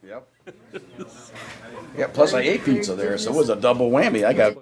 Yep. Yeah, plus I ate pizza there, so it was a double whammy. I got.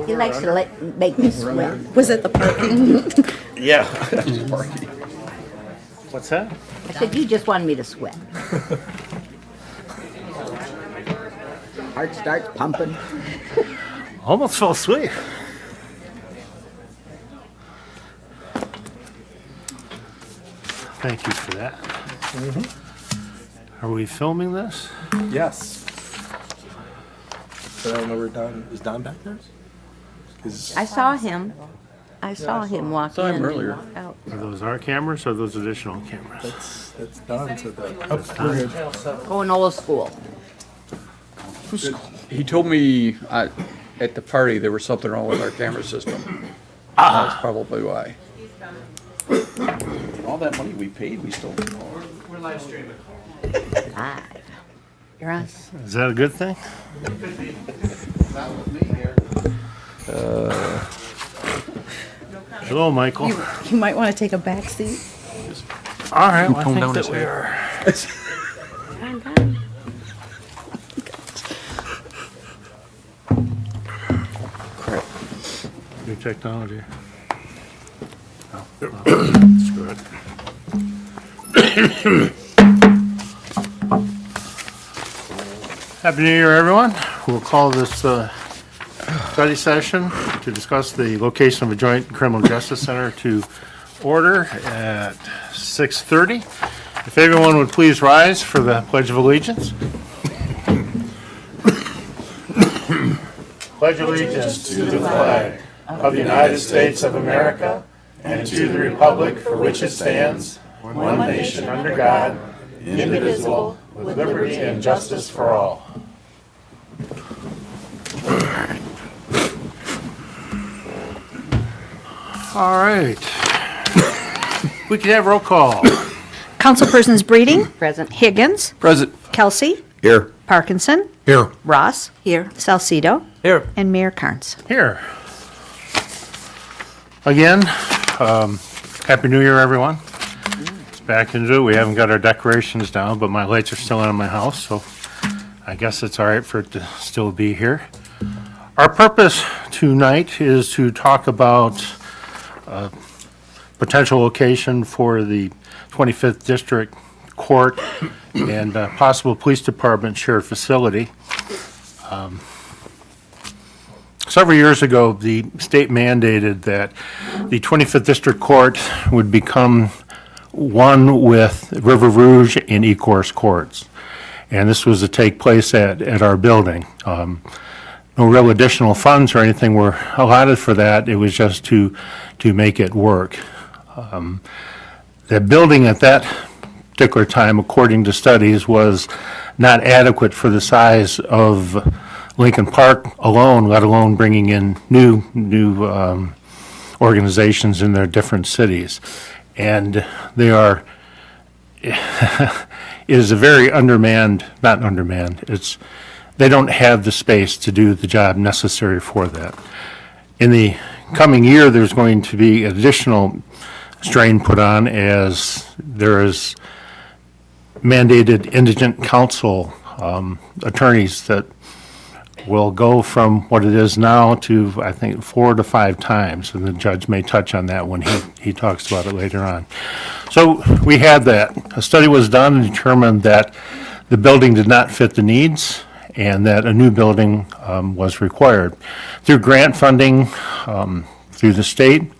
He likes to make me sweat. Was it the parking? Yeah. What's that? I said, you just wanted me to sweat. Heart starts pumping. Almost fell asleep. Thank you for that. Are we filming this? Yes. But I don't know where Don is. Don back there? I saw him. I saw him walk Saw him in and earlier. walk out. Are those our cameras or those additional cameras? That's Don. So that. Going old school. He told me at the party there was something wrong with our camera system. That's probably why. All that money we paid, we still. Live. You're on. Is that a good thing? Hello, Michael. You might want to take a back seat. All right, well, I Tone think down that his we hair. are. I'm done. New technology. Oh, screw it. Happy New Year, everyone. We'll call this study session to discuss the location of a joint criminal justice center to order at 6:30. If everyone would please rise for the Pledge of Allegiance. Pledge allegiance to the flag of the United States of America and to the republic for which it stands, one nation under God, indivisible, with liberty and justice for all. All right. We can have roll call. Councilpersons Breeding. Present. Higgins. Present. Kelsey. Here. Parkinson. Here. Ross. Here. Salcido. Here. And Mayor Carnes. Here. Again, Happy New Year, everyone. It's back into it. We haven't got our decorations down, but my lights are still on in my house, so I guess it's all right for it to still be here. Our purpose tonight is to talk about potential location for the 25th District Court and possible police department shared facility. Several years ago, the state mandated that the 25th District Court would become one with River Rouge and Ecorse Courts. And this was to take place at our building. No real additional funds or anything were allotted for that. It was just to make it work. The building at that particular time, according to studies, was not adequate for the size of Lincoln Park alone, let alone bringing in new organizations in their different cities. And they are, it is a very not undermanned, they don't have the space to do the job necessary for that. In the coming year, there's going to be additional strain put on as there is mandated indigent counsel attorneys that will go from what it is now to, I think, 4 to 5 times, and the judge may touch on that when he talks about it later on. So we had that. A study was done and determined that the building did not fit the needs and that a new building was required. Through grant funding through the state,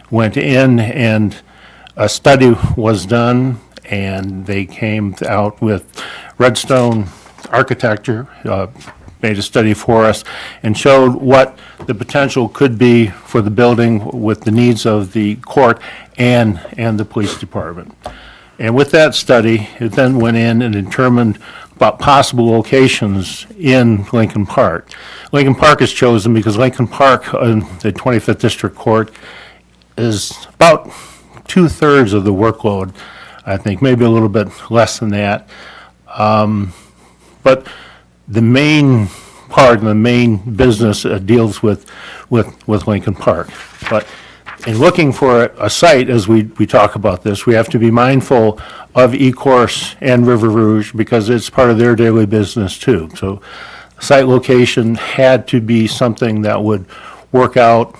went in and a study was done, and they came out with Redstone Architecture, made a study for us and showed what the potential could be for the building with the needs of the court and the police department. And with that study, it then went in and determined about possible locations in Lincoln Park. Lincoln Park is chosen because Lincoln Park, the 25th District Court, is about 2/3 of the workload, I think, maybe a little bit less than that. But the main part and the main business deals with Lincoln Park. But in looking for a site, as we talk about this, we have to be mindful of Ecorse and River Rouge because it's part of their daily business too. So site location had to be something that would work out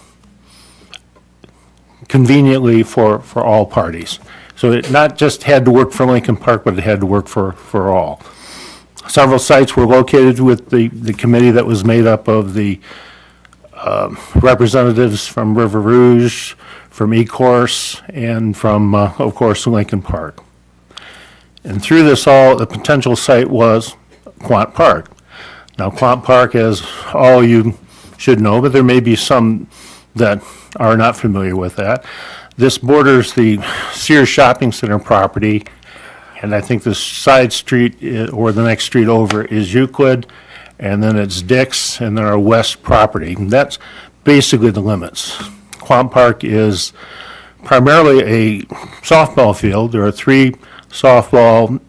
conveniently for all parties. So it not just had to work for Lincoln Park, but it had to work for all. Several sites were located with the committee that was made up of the representatives from River Rouge, from Ecorse, and from, of course, Lincoln Park. And through this all, the potential site was Quant Park. Now, Quant Park, as all you should know, but there may be some that are not familiar with that. This borders the Sears Shopping Center property, and I think the side street or the next street over is Euclid, and then it's Dick's, and then our west property. And that's basically the limits. Quant Park is primarily a softball field. There are 3 softball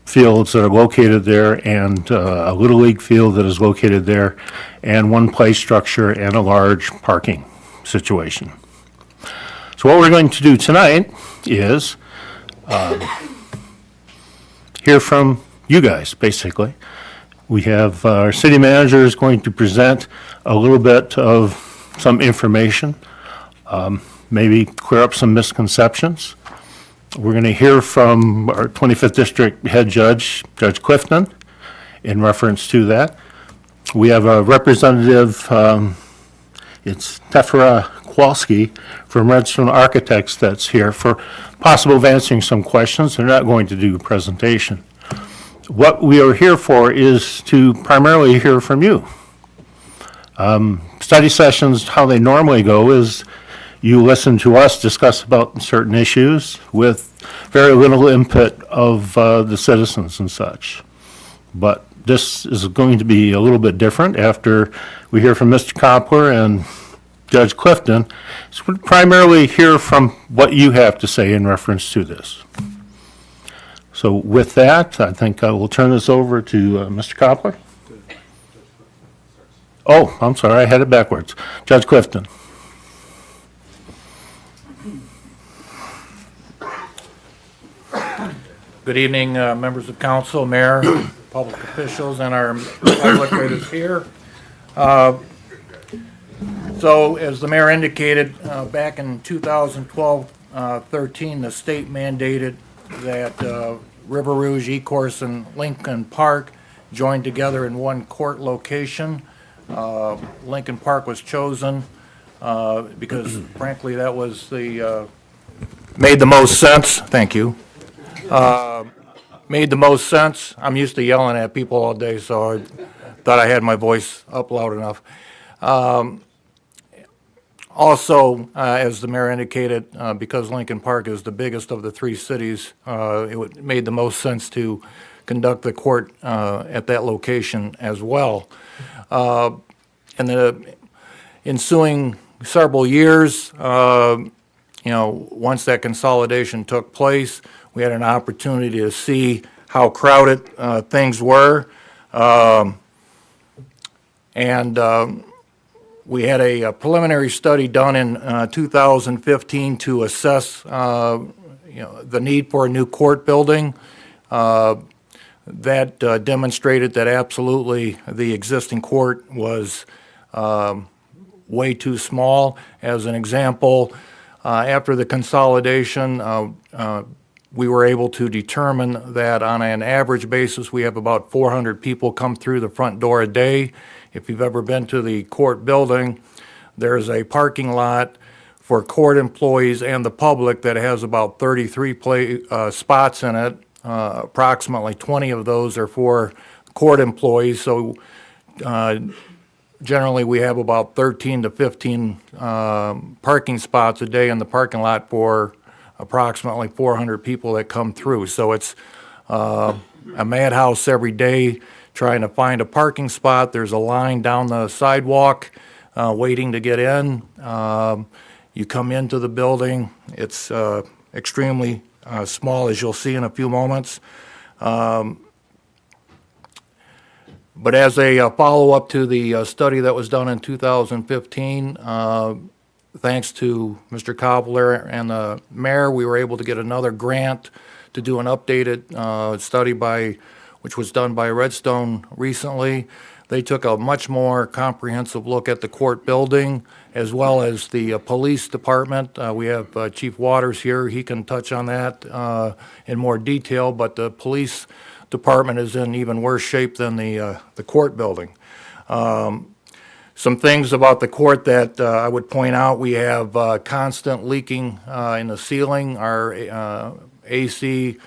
fields that are located there, and a Little League field that is located there, and 1 play structure and a large parking situation. So what we're going to do tonight is hear from you guys, basically. We have our city manager is going to present a little bit of some information, maybe clear up some misconceptions. We're going to hear from our 25th District Head Judge, Judge Clifton, in reference to that. We have a representative, it's Tefera Kowalski from Redstone Architects that's here for possible of answering some questions. They're not going to do a presentation. What we are here for is to primarily hear from you. Study sessions, how they normally go is you listen to us discuss about certain issues with very little input of the citizens and such. But this is going to be a little bit different after we hear from Mr. Koppler and Judge Clifton. So we'll primarily hear from what you have to say in reference to this. So with that, I think I will turn this over to Mr. Koppler. Oh, I'm sorry, I had it backwards. Judge Clifton. Good evening, members of council, mayor, public officials, and our public that is here. So as the mayor indicated, back in 2012-13, the state mandated that River Rouge, Ecorse, and Lincoln Park joined together in one court location. Lincoln Park was chosen because frankly that was made the most sense. Thank you. Made the most sense. I'm used to yelling at people all day, so I thought I had my voice up loud enough. Also, as the mayor indicated, because Lincoln Park is the biggest of the 3 cities, it made the most sense to conduct the court at that location as well. And the ensuing several years, once that consolidation took place, we had an opportunity to see how crowded things were. We had a preliminary study done in 2015 to assess, the need for a new court building. That demonstrated that absolutely the existing court was way too small. As an example, after the consolidation, we were able to determine that on an average basis, we have about 400 people come through the front door a day. If you've ever been to the court building, there's a parking lot for court employees and the public that has about 33 spots in it. Approximately 20 of those are for court employees, so generally we have about 13 to 15 parking spots a day in the parking lot for approximately 400 people that come through. So it's a madhouse every day trying to find a parking spot. There's a line down the sidewalk waiting to get in. You come into the building, it's extremely small, as you'll see in a few moments. But as a follow-up to the study that was done in 2015, thanks to Mr. Cobbler and the mayor, we were able to get another grant to do an updated study which was done by Redstone recently. They took a much more comprehensive look at the court building as well as the police department. We have Chief Waters here. He can touch on that in more detail, but the police department is in even worse shape than the court building. Some things about the court that I would point out: we have constant leaking in the ceiling. Our AC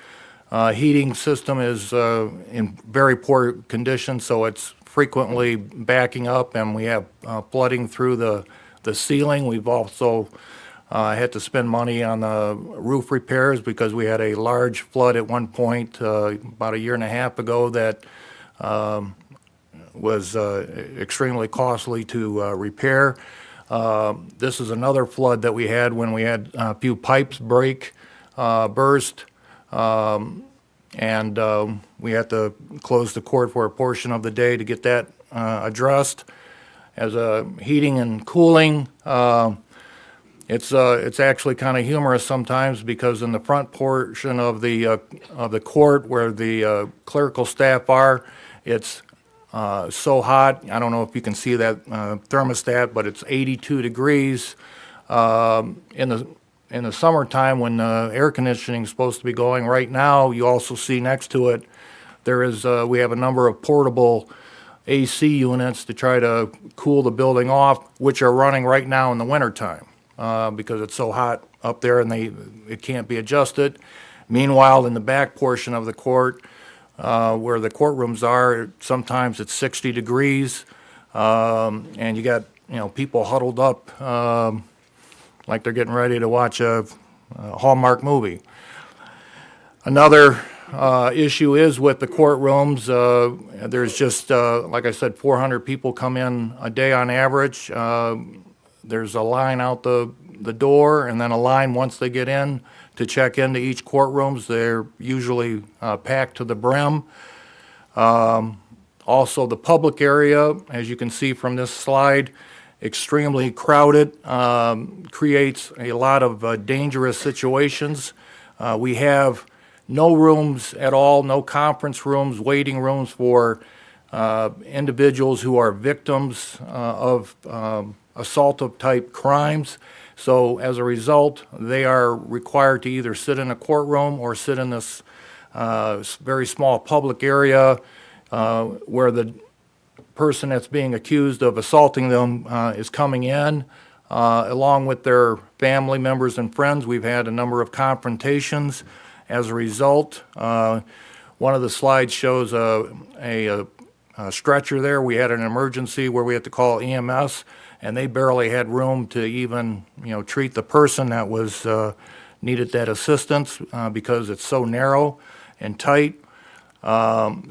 heating system is in very poor condition, so it's frequently backing up, and we have flooding through the ceiling. We've also had to spend money on the roof repairs because we had a large flood at one point about a year and a half ago that was extremely costly to repair. This is another flood that we had when we had a few pipes burst, and we had to close the court for a portion of the day to get that addressed. As a heating and cooling, it's actually kind of humorous sometimes because in the front portion of the court where the clerical staff are, it's so hot. I don't know if you can see that thermostat, but it's 82 degrees. In the summertime when air conditioning is supposed to be going, right now you also see next to it we have a number of portable AC units to try to cool the building off, which are running right now in the wintertime because it's so hot up there and it can't be adjusted. Meanwhile, in the back portion of the court, where the courtrooms are, sometimes it's 60 degrees, and you got people huddled up like they're getting ready to watch a Hallmark movie. Another issue is with the courtrooms. There's just, like I said, 400 people come in a day on average. There's a line out the door and then a line once they get in to check into each courtrooms. They're usually packed to the brim. Also, the public area, as you can see from this slide, extremely crowded, creates a lot of dangerous situations. We have no rooms at all, no conference rooms, waiting rooms for individuals who are victims of assaultive type crimes. So as a result, they are required to either sit in a courtroom or sit in this very small public area where the person that's being accused of assaulting them is coming in, along with their family members and friends. We've had a number of confrontations as a result. One of the slides shows a stretcher there. We had an emergency where we had to call EMS, and they barely had room to even treat the person that was needed that assistance because it's so narrow and tight.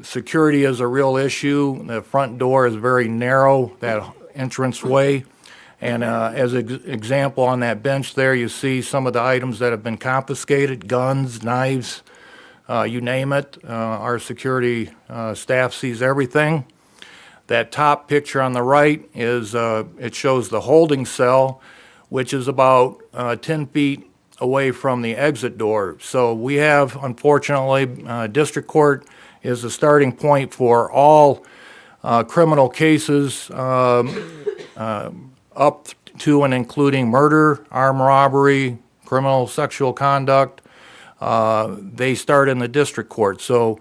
Security is a real issue. The front door is very narrow, that entranceway, And as an example, on that bench there, you see some of the items that have been confiscated, guns, knives, you name it. Our security staff sees everything. That top picture on the right is, it shows the holding cell, which is about 10 feet away from the exit door. So we have, unfortunately, district court is the starting point for all criminal cases up to and including murder, armed robbery, criminal sexual conduct. They start in the district court. So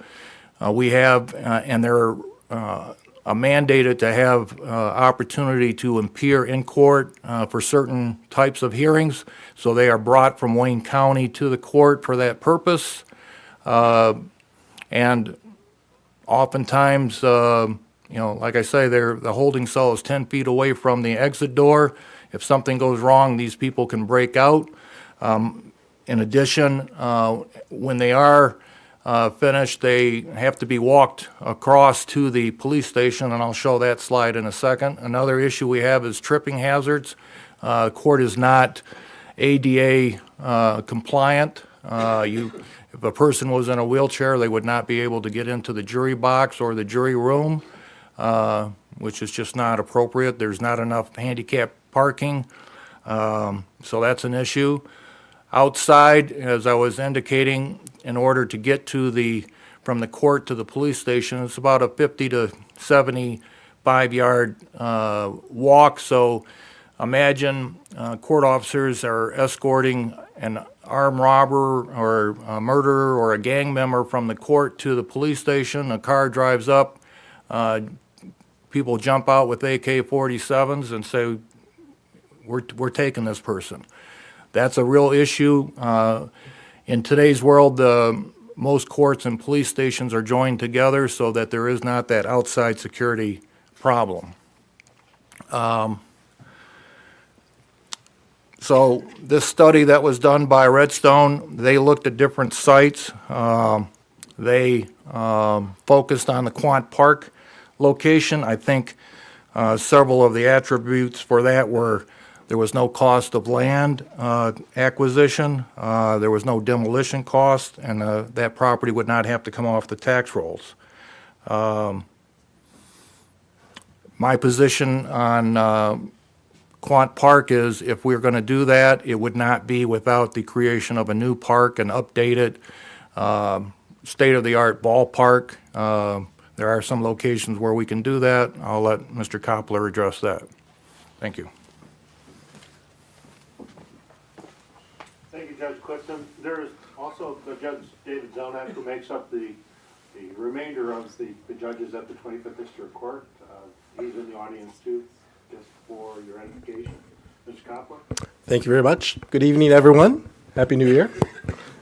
we have, and they're mandated to have opportunity to appear in court for certain types of hearings. So they are brought from Wayne County to the court for that purpose. And oftentimes, like I say, the holding cell is 10 feet away from the exit door. If something goes wrong, these people can break out. In addition, when they are finished, they have to be walked across to the police station, and I'll show that slide in a second. Another issue we have is tripping hazards. Court is not ADA compliant. If a person was in a wheelchair, they would not be able to get into the jury box or the jury room, which is just not appropriate. There's not enough handicap parking, so that's an issue. Outside, as I was indicating, in order to get to from the court to the police station, it's about a 50 to 75 yard walk. So imagine court officers are escorting an armed robber or a murderer or a gang member from the court to the police station. A car drives up. People jump out with AK-47s and say, we're taking this person. That's a real issue. In today's world, most courts and police stations are joined together so that there is not that outside security problem. So this study that was done by Redstone, they looked at different sites. They focused on the Quant Park location. I think several of the attributes for that were there was no cost of land acquisition, there was no demolition cost, and that property would not have to come off the tax rolls. My position on Quant Park is if we're going to do that, it would not be without the creation of a new park, an updated state-of-the-art ballpark. There are some locations where we can do that. I'll let Mr. Koppler address that. Thank you. Thank you, Judge Clifton. There is also the Judge David Zelnat, who makes up the remainder of the judges at the 25th District Court. He's in the audience too, just for your edification. Mr. Koppler? Thank you very much. Good evening, everyone. Happy New Year.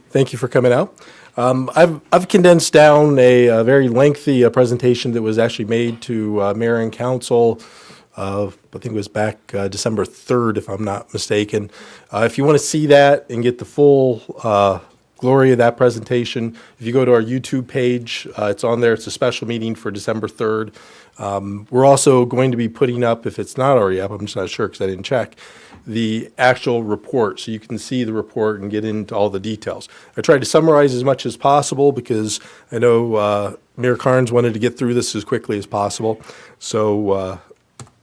Thank you for coming out. I've condensed down a very lengthy presentation that was actually made to Mayor and Council. I think it was back December 3rd, if I'm not mistaken. If you want to see that and get the full glory of that presentation, if you go to our YouTube page, it's on there. It's a special meeting for December 3rd. We're also going to be putting up, if it's not already up, I'm just not sure because I didn't check, the actual report, so you can see the report and get into all the details. I tried to summarize as much as possible because I know Mayor Carnes wanted to get through this as quickly as possible. So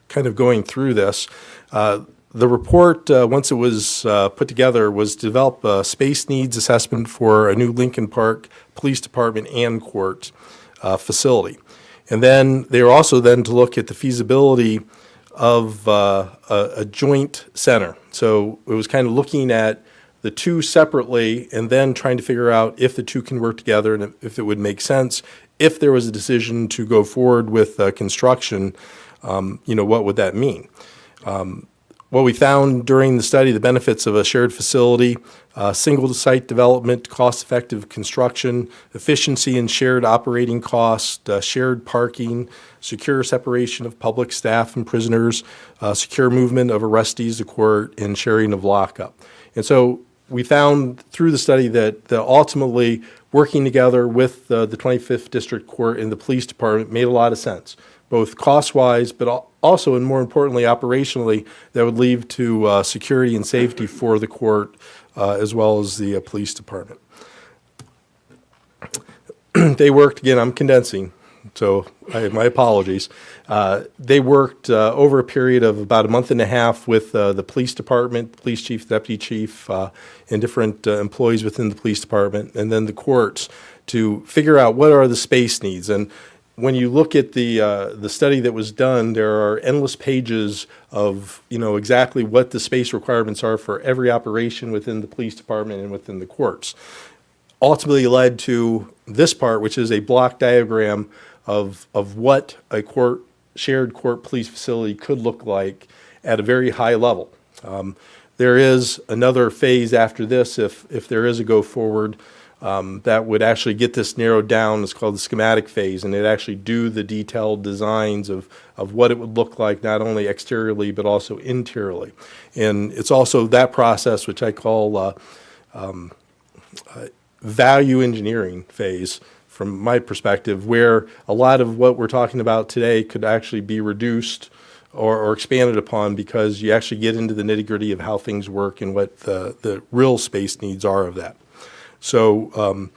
kind of going through this, the report, once it was put together, was to develop a space needs assessment for a new Lincoln Park Police Department and court facility. And then they were also then to look at the feasibility of a joint center. So it was kind of looking at the two separately and then trying to figure out if the two can work together and if it would make sense. If there was a decision to go forward with construction, what would that mean? What we found during the study, the benefits of a shared facility, single site development, cost-effective construction, efficiency in shared operating cost, shared parking, secure separation of public staff and prisoners, secure movement of arrestees to court, and sharing of lockup. And so we found through the study that ultimately working together with the 25th District Court and the police department made a lot of sense. both cost-wise, but also, and more importantly, operationally, that would lead to security and safety for the court as well as the police department. They worked, again, I'm condensing, so my apologies. They worked over a period of about a month and a half with the police department, police chief, deputy chief, and different employees within the police department, and then the courts to figure out what are the space needs. And when you look at the study that was done, there are endless pages of, exactly what the space requirements are for every operation within the police department and within the courts. Ultimately led to this part, which is a block diagram of what a shared court police facility could look like at a very high level. There is another phase after this, if there is a go forward, that would actually get this narrowed down. It's called the schematic phase, and it actually do the detailed designs of what it would look like, not only exteriorly, but also interiorly. And it's also that process, which I call value engineering phase, from my perspective, where a lot of what we're talking about today could actually be reduced or expanded upon, because you actually get into the nitty-gritty of how things work and what the real space needs are of that. So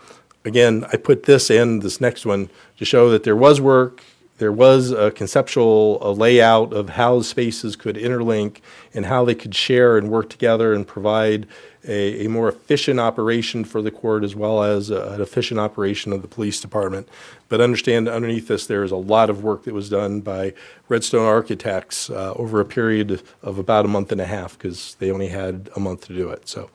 again, I put this and this next one to show that there was work, there was a conceptual layout of how spaces could interlink and how they could share and work together and provide a more efficient operation for the court, as well as an efficient operation of the police department. But understand, underneath this, there is a lot of work that was done by Redstone Architects over a period of about a month and a half, because they only had a month to do it. So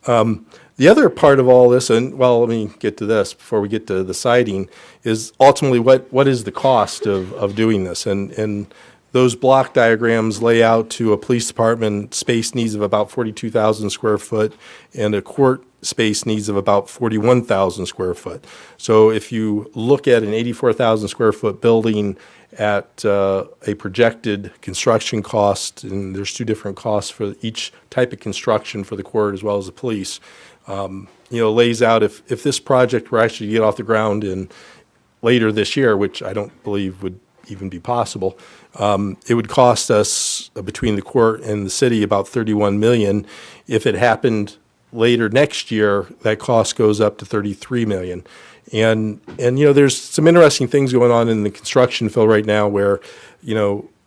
the other part of all this, and well, let me get to this before we get to the siding, is ultimately what is the cost of doing this? And those block diagrams lay out to a police department space needs of about 42,000 square foot and a court space needs of about 41,000 square foot. So if you look at an 84,000 square foot building at a projected construction cost, and there's two different costs for each type of construction for the court as well as the police, lays out if this project were actually to get off the ground in later this year, which I don't believe would even be possible, it would cost us between the court and the city about $31 million. If it happened later next year, that cost goes up to $33 million. And there's some interesting things going on in the construction field right now where,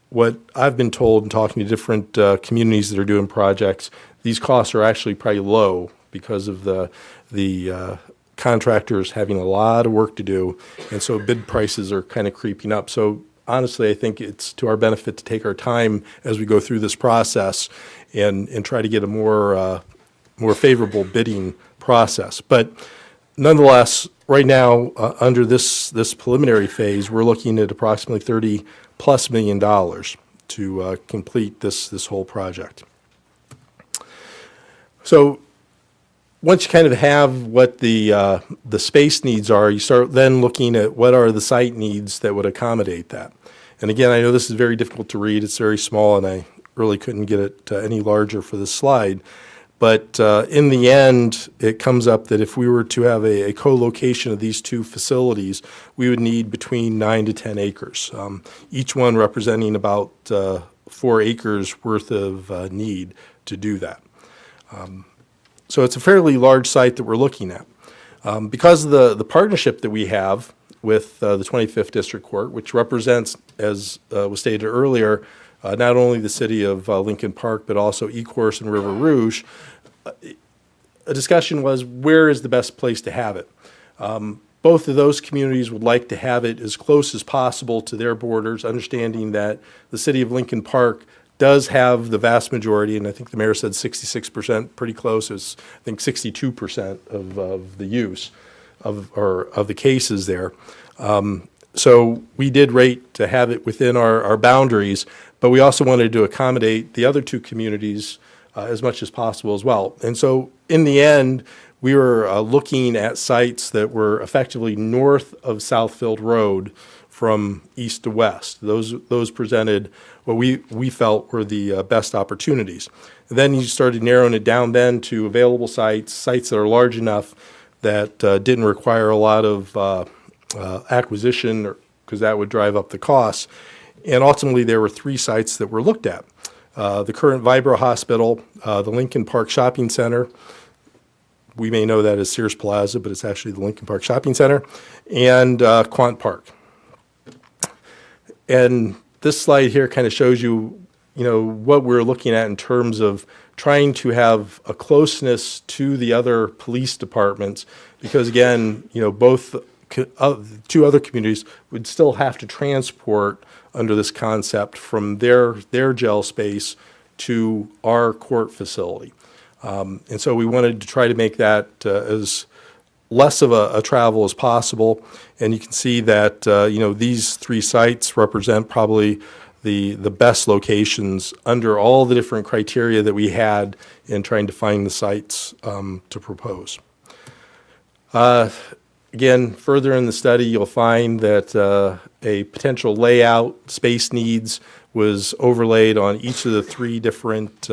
what I've been told in talking to different communities that are doing projects, these costs are actually probably low because of the contractors having a lot of work to do, and so bid prices are kind of creeping up. So honestly, I think it's to our benefit to take our time as we go through this process and try to get a more favorable bidding process. But nonetheless, right now, under this preliminary phase, we're looking at approximately $30+ million to complete this whole project. So once you kind of have what the space needs are, you start then looking at what are the site needs that would accommodate that. And again, I know this is very difficult to read. It's very small, and I really couldn't get it any larger for this slide. But in the end, it comes up that if we were to have a co-location of these two facilities, we would need between 9 to 10 acres, each one representing about 4 acres worth of need to do that. So it's a fairly large site that we're looking at. Because of the partnership that we have with the 25th District Court, which represents, as was stated earlier, not only the city of Lincoln Park, but also Ecorse and River Rouge, a discussion was where is the best place to have it. Both of those communities would like to have it as close as possible to their borders, understanding that the city of Lincoln Park does have the vast majority, and I think the mayor said 66%, pretty close. It's, I think, 62% of the use of the cases there. So we did rate to have it within our boundaries, but we also wanted to accommodate the other two communities as much as possible as well. And so in the end, we were looking at sites that were effectively north of Southfield Road from east to west. Those presented what we felt were the best opportunities. And then you started narrowing it down then to available sites that are large enough that didn't require a lot of acquisition or because that would drive up the costs. And ultimately, there were 3 sites that were looked at. The current Vibro Hospital, the Lincoln Park Shopping Center, we may know that as Sears Plaza, but it's actually the Lincoln Park Shopping Center, and Quant Park. And this slide here kind of shows you, what we're looking at in terms of trying to have a closeness to the other police departments, because again, both 2 other communities would still have to transport under this concept from their jail space to our court facility. And so we wanted to try to make that as less of a travel as possible. And you can see that, these 3 sites represent probably the best locations under all the different criteria that we had in trying to find the sites to propose. Again, further in the study, you'll find that a potential layout, space needs, was overlaid on each of the 3 different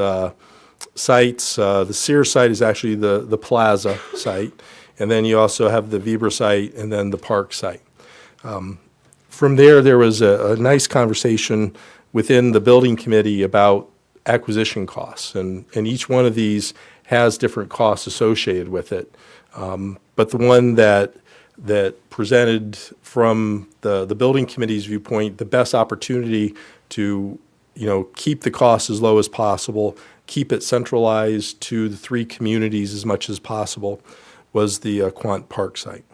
sites. The Sears site is actually the Plaza site, and then you also have the Weber site and then the Park site. From there was a nice conversation within the building committee about acquisition costs, and each one of these has different costs associated with it. But the one that presented from the building committee's viewpoint the best opportunity to keep the costs as low as possible, keep it centralized to the 3 communities as much as possible, was the Quant Park site.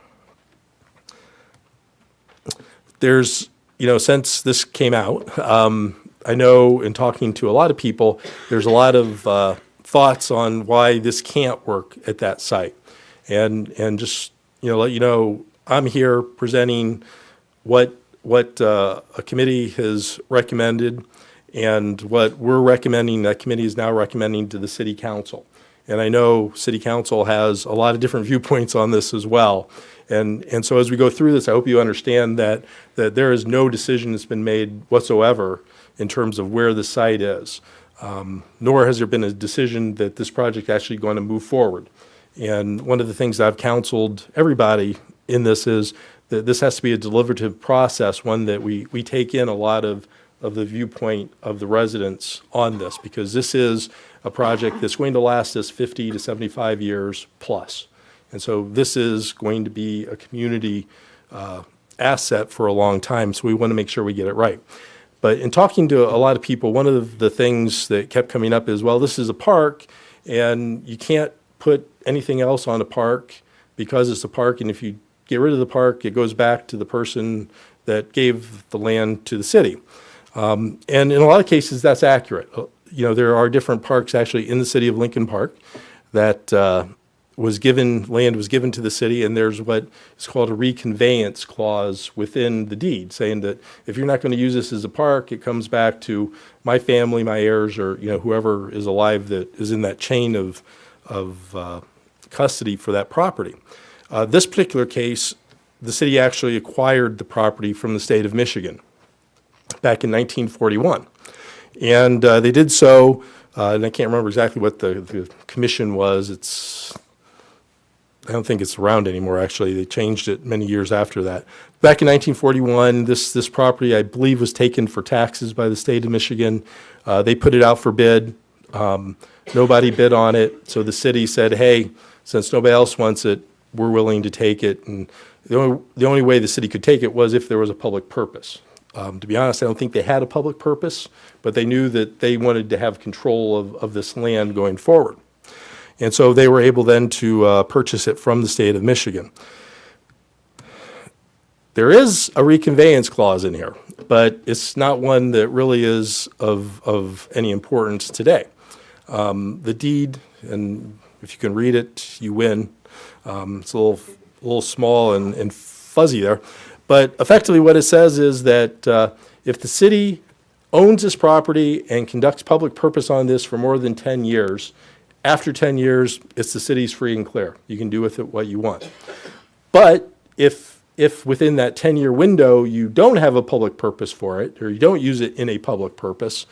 There's, since this came out, I know in talking to a lot of people, there's a lot of thoughts on why this can't work at that site. And just, let you know, I'm here presenting what a committee has recommended and what we're recommending, that committee is now recommending to the city council. And I know city council has a lot of different viewpoints on this as well. And so as we go through this, I hope you understand that there is no decision that's been made whatsoever in terms of where the site is, nor has there been a decision that this project actually going to move forward. And one of the things I've counseled everybody in this is that this has to be a deliberative process, one that we take in a lot of the viewpoint of the residents on this, because this is a project that's going to last us 50 to 75 years plus. And so this is going to be a community asset for a long time, so we want to make sure we get it right. But in talking to a lot of people, one of the things that kept coming up is, well, this is a park, and you can't put anything else on a park because it's a park, and if you get rid of the park, it goes back to the person that gave the land to the city. And in a lot of cases, that's accurate. There are different parks actually in the city of Lincoln Park that land was given to the city, and there's what is called a reconveyance clause within the deed, saying that if you're not going to use this as a park, it comes back to my family, my heirs, or whoever is alive that is in that chain of custody for that property. This particular case, the city actually acquired the property from the state of Michigan back in 1941. And they did so, and I can't remember exactly what the commission was. I don't think it's around anymore, actually. They changed it many years after that. Back in 1941, this property, I believe, was taken for taxes by the state of Michigan. They put it out for bid. Nobody bid on it, so the city said, hey, since nobody else wants it, we're willing to take it. And the only way the city could take it was if there was a public purpose. To be honest, I don't think they had a public purpose, but they knew that they wanted to have control of this land going forward. And so they were able then to purchase it from the state of Michigan. There is a reconveyance clause in here, but it's not one that really is of any importance today. The deed, and if you can read it, you win. It's a little small and fuzzy there. But effectively what it says is that if the city owns this property and conducts public purpose on this for more than 10 years, after 10 years, it's the city's free and clear. You can do with it what you want. But if within that 10-year window you don't have a public purpose for it, or you don't use it in a public purpose,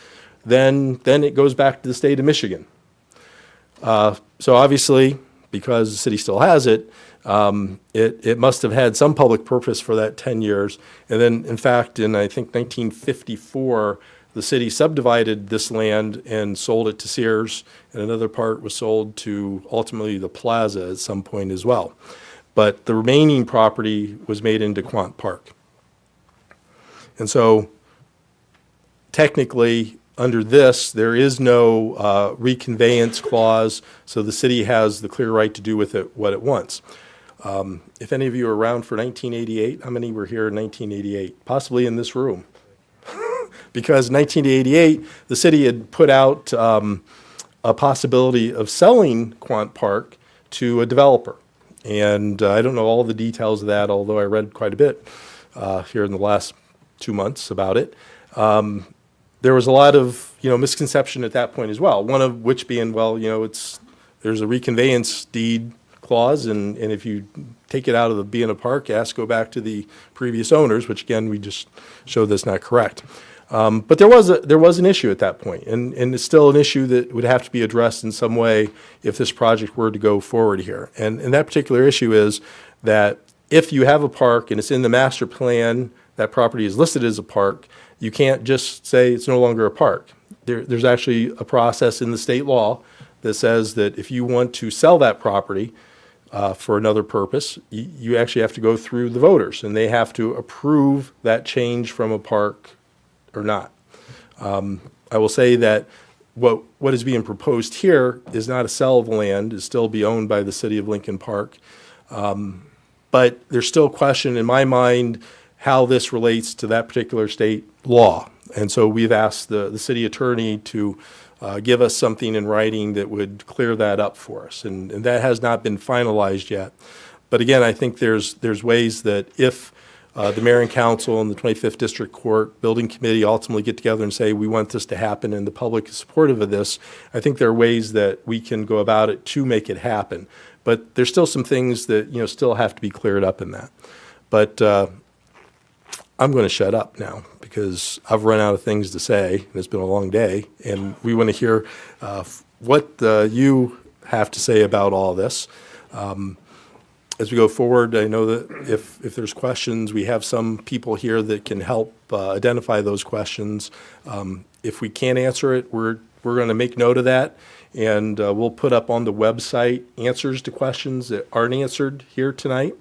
then it goes back to the state of Michigan. So obviously, because the city still has it, it must have had some public purpose for that 10 years. And then, in fact, in I think 1954, the city subdivided this land and sold it to Sears, and another part was sold to ultimately the Plaza at some point as well. But the remaining property was made into Quant Park. And so technically, under this, there is no reconveyance clause, so the city has the clear right to do with it what it wants. If any of you are around for 1988, how many were here in 1988? Possibly in this room. Because in 1988, the city had put out a possibility of selling Quant Park to a developer. And I don't know all the details of that, although I read quite a bit here in the last 2 months about it. There was a lot of, misconception at that point as well, one of which being, well, there's a reconveyance deed clause, and if you take it out of the being a park, it has to go back to the previous owners, which again, we just showed that's not correct. But there was an issue at that point, and it's still an issue that would have to be addressed in some way if this project were to go forward here. And that particular issue is that if you have a park and it's in the master plan, that property is listed as a park, you can't just say it's no longer a park. There's actually a process in the state law that says that if you want to sell that property for another purpose, you actually have to go through the voters, and they have to approve that change from a park or not. I will say that what is being proposed here is not a sell of land, is still be owned by the city of Lincoln Park. But there's still a question in my mind how this relates to that particular state law. And so we've asked the city attorney to give us something in writing that would clear that up for us. And that has not been finalized yet. But again, I think there's ways that if the mayor and council and the 25th District Court Building Committee ultimately get together and say, we want this to happen and the public is supportive of this, I think there are ways that we can go about it to make it happen. But there's still some things that, still have to be cleared up in that. But I'm going to shut up now because I've run out of things to say, and it's been a long day, and we want to hear what you have to say about all this. As we go forward, I know that if there's questions, we have some people here that can help identify those questions. If we can't answer it, we're going to make note of that, and we'll put up on the website answers to questions that aren't answered here tonight.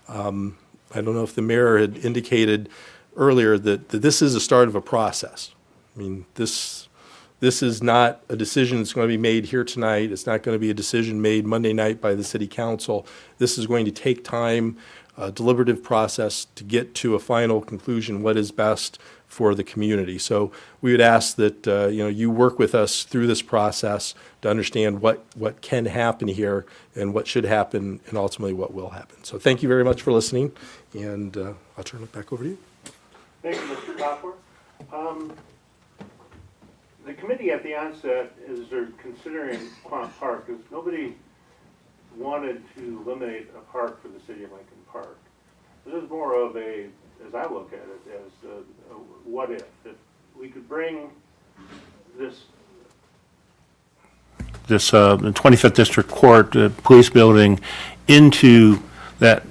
I don't know if the mayor had indicated earlier that this is the start of a process. I mean, this is not a decision that's going to be made here tonight. It's not going to be a decision made Monday night by the city council. This is going to take time, a deliberative process to get to a final conclusion, what is best for the community. So we would ask that you work with us through this process to understand what can happen here and what should happen and ultimately what will happen. So thank you very much for listening, and I'll turn it back over to you. Thank you, Mr. Copper. The committee at the onset, as they're considering Quant Park, is nobody wanted to eliminate a park for the city of Lincoln Park. This is more of a, as I look at it, as a what if we could bring this 25th District Court police building into that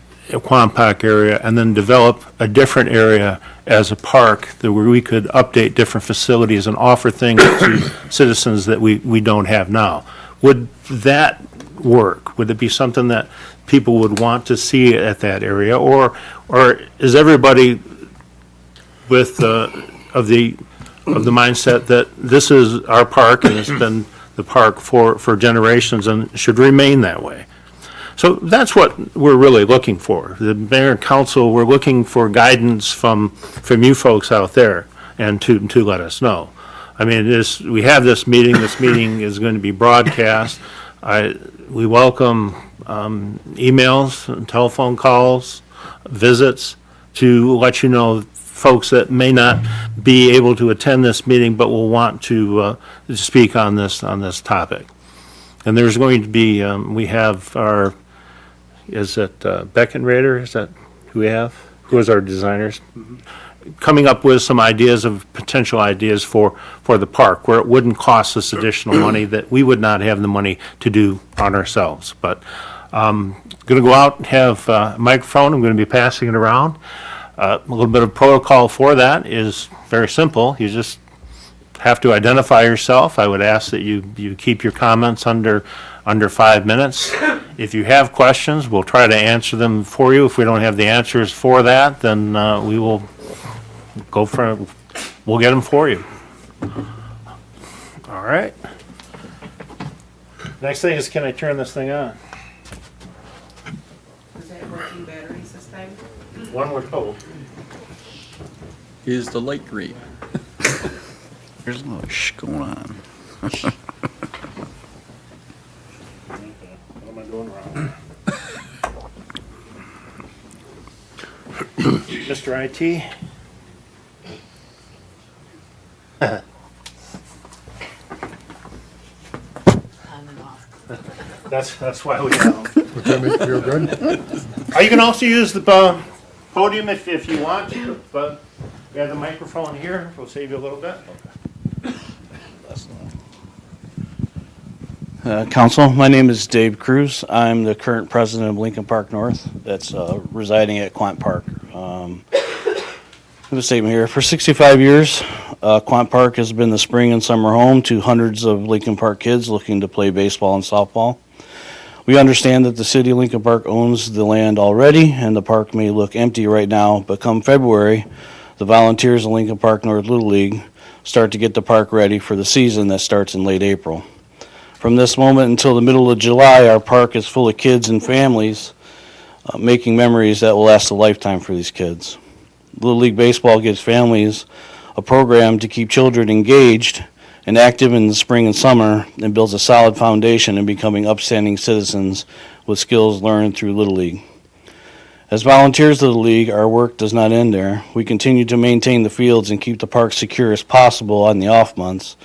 Quant Park area and then develop a different area as a park where we could update different facilities and offer things to citizens that we don't have now. Would that work? Would it be something that people would want to see at that area, or is everybody with of the mindset that this is our park and it's been the park for generations and should remain that way? So that's what we're really looking for. The mayor and council, we're looking for guidance from you folks out there and to let us know. I mean, we have this meeting. This meeting is going to be broadcast. We welcome emails and telephone calls, visits to let you know folks that may not be able to attend this meeting but will want to speak on this topic. And there's going to be, we have our, is it Beckenrader? Is that who we have? Who is our designers? coming up with some ideas of, potential ideas for the park, where it wouldn't cost us additional money that we would not have the money to do on ourselves. But going to go out and have a microphone. I'm going to be passing it around. A little bit of protocol for that is very simple. You just have to identify yourself. I would ask that you keep your comments under 5 minutes. If you have questions, we'll try to answer them for you. If we don't have the answers for that, then we will we'll get them for you. All right. Next thing is, can I turn this thing on? Is that working batteries this time? One we're told. Is the light green? There's a little shh going on. What am I doing wrong? Mr. IT? On and off. That's why we have. Would that make you feel good? You can also use the podium if you want to, but we have the microphone here. We'll save you a little bit. Council, my name is Dave Cruz. I'm the current president of Lincoln Park North that's residing at Quant Park. I have a statement here. For 65 years, Quant Park has been the spring and summer home to hundreds of Lincoln Park kids looking to play baseball and softball. We understand that the city of Lincoln Park owns the land already, and the park may look empty right now, but come February, the volunteers of Lincoln Park North Little League start to get the park ready for the season that starts in late April. From this moment until the middle of July, our park is full of kids and families making memories that will last a lifetime for these kids. Little League Baseball gives families a program to keep children engaged and active in the spring and summer, and builds a solid foundation in becoming upstanding citizens with skills learned through Little League. As volunteers of the League, our work does not end there. We continue to maintain the fields and keep the park secure as possible on the off months.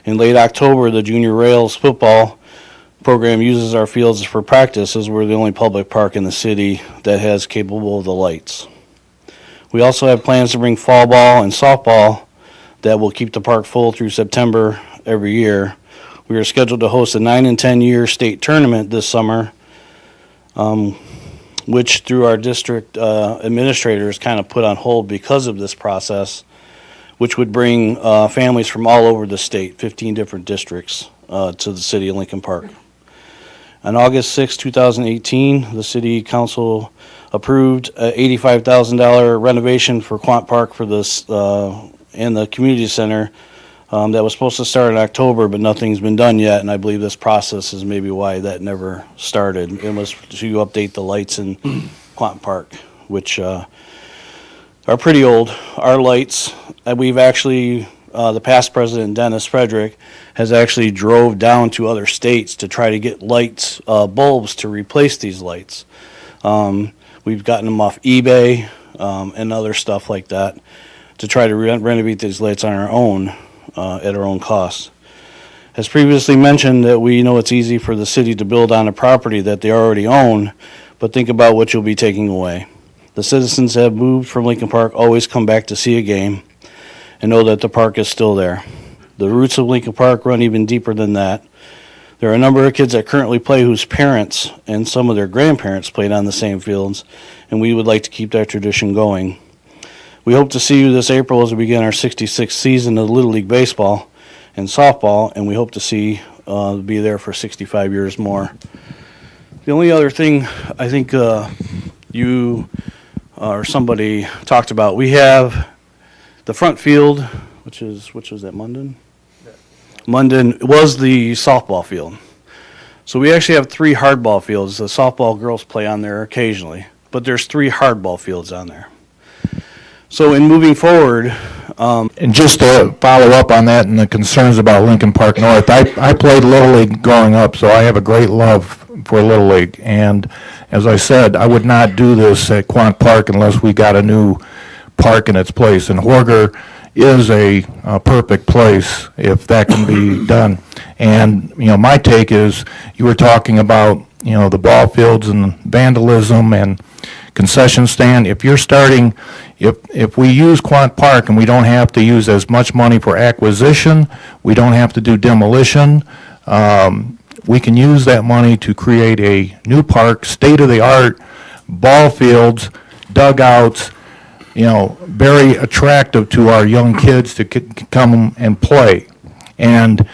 In late October, the Junior Rails football program uses our fields for practice, as we're the only public park in the city that has capable of the lights. We also have plans to bring fall ball and softball that will keep the park full through September every year. We are scheduled to host a 9 and 10 year state tournament this summer, which through our district administrators kind of put on hold because of this process, which would bring families from all over the state, 15 different districts, to the city of Lincoln Park. On August 6, 2018, the city council approved a $85,000 renovation for Quant Park for this and the community center that was supposed to start in October, but nothing's been done yet, and I believe this process is maybe why that never started. It was to update the lights in Quant Park, which are pretty old. Our lights, we've actually, the past president, Dennis Frederick, has actually drove down to other states to try to get lights, bulbs to replace these lights. We've gotten them off eBay and other stuff like that to try to renovate these lights on our own at our own cost. As previously mentioned, that we know it's easy for the city to build on a property that they already own, but think about what you'll be taking away. The citizens have moved from Lincoln Park always come back to see a game and know that the park is still there. The roots of Lincoln Park run even deeper than that. There are a number of kids that currently play whose parents and some of their grandparents played on the same fields, and we would like to keep that tradition going. We hope to see you this April as we begin our 66th season of Little League Baseball and softball, and we hope to see be there for 65 years more. The only other thing I think you or somebody talked about, we have the front field, which was at Munden? Munden was the softball field. So we actually have 3 hardball fields. The softball girls play on there occasionally, but there's 3 hardball fields on there. So in moving forward, And just to follow up on that and the concerns about Lincoln Park North, I played Little League growing up, so I have a great love for Little League. And as I said, I would not do this at Quant Park unless we got a new park in its place. And Horger is a perfect place if that can be done. And, my take is, you were talking about, the ball fields and vandalism and concession stand. If you're starting, if we use Quant Park and we don't have to use as much money for acquisition, we don't have to do demolition, we can use that money to create a new park, state-of-the-art, ball fields, dugouts, very attractive to our young kids to come and play. And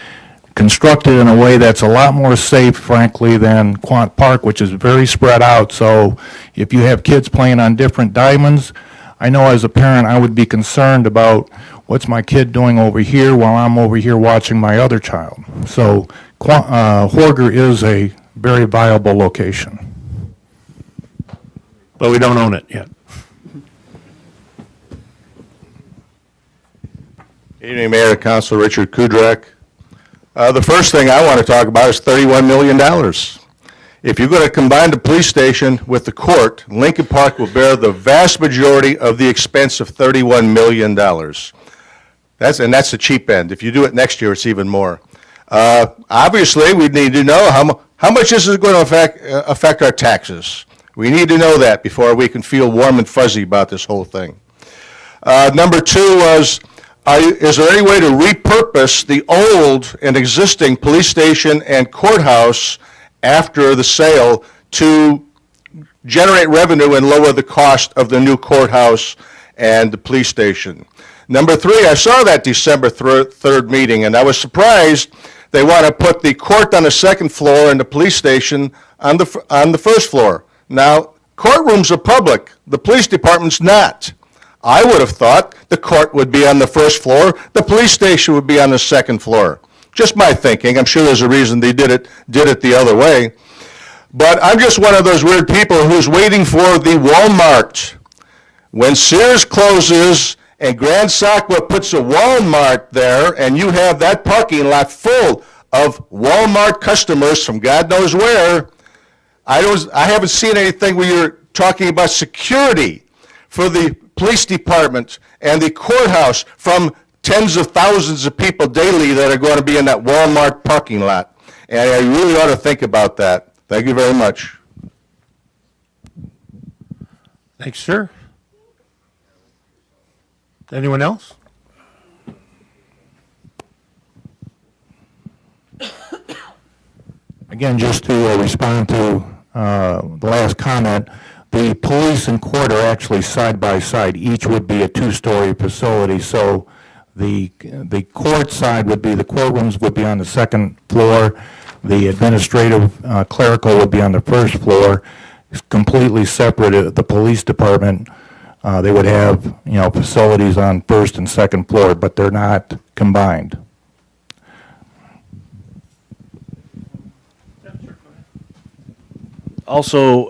constructed in a way that's a lot more safe, frankly, than Quant Park, which is very spread out. So if you have kids playing on different diamonds, I know as a parent I would be concerned about what's my kid doing over here while I'm over here watching my other child. So Horger is a very viable location. But we don't own it yet. Evening, Mayor, Council Richard Kudrak. The first thing I want to talk about is $31 million. If you're going to combine the police station with the court, Lincoln Park will bear the vast majority of the expense of $31 million. That's the cheap end. If you do it next year, it's even more. Obviously, we need to know how much this is going to affect our taxes. We need to know that before we can feel warm and fuzzy about this whole thing. Number two was, is there any way to repurpose the old and existing police station and courthouse after the sale to generate revenue and lower the cost of the new courthouse and the police station? Number three, I saw that December 3rd meeting, and I was surprised they want to put the court on the second floor and the police station on the first floor. Now, courtrooms are public. The police department's not. I would have thought the court would be on the first floor, the police station would be on the second floor. Just my thinking. I'm sure there's a reason they did it the other way. But I'm just one of those weird people who's waiting for the Walmart. When Sears closes and Grand Sackwa puts a Walmart there and you have that parking lot full of Walmart customers from God knows where, I haven't seen anything where you're talking about security for the police department and the courthouse from tens of thousands of people daily that are going to be in that Walmart parking lot. And I really ought to think about that. Thank you very much. Thanks, sir. Anyone else? Again, just to respond to the last comment, the police and court are actually side by side. Each would be a two-story facility, so the court side would be, the courtrooms would be on the second floor, the administrative clerical would be on the first floor. It's completely separate at the police department. They would have, facilities on first and second floor, but they're not combined. Also,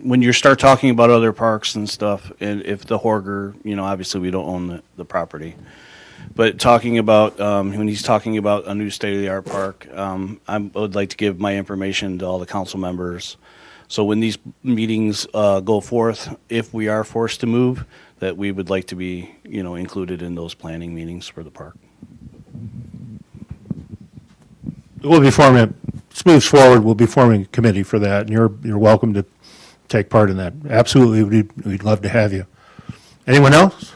when you start talking about other parks and stuff, and if the Horger, obviously we don't own the property, but talking about, when he's talking about a new state-of-the-art park, I would like to give my information to all the council members. So when these meetings go forth, if we are forced to move, that we would like to be, included in those planning meetings for the park. We'll be forming, this moves forward, we'll be forming a committee for that, and you're welcome to take part in that. Absolutely, we'd love to have you. Anyone else?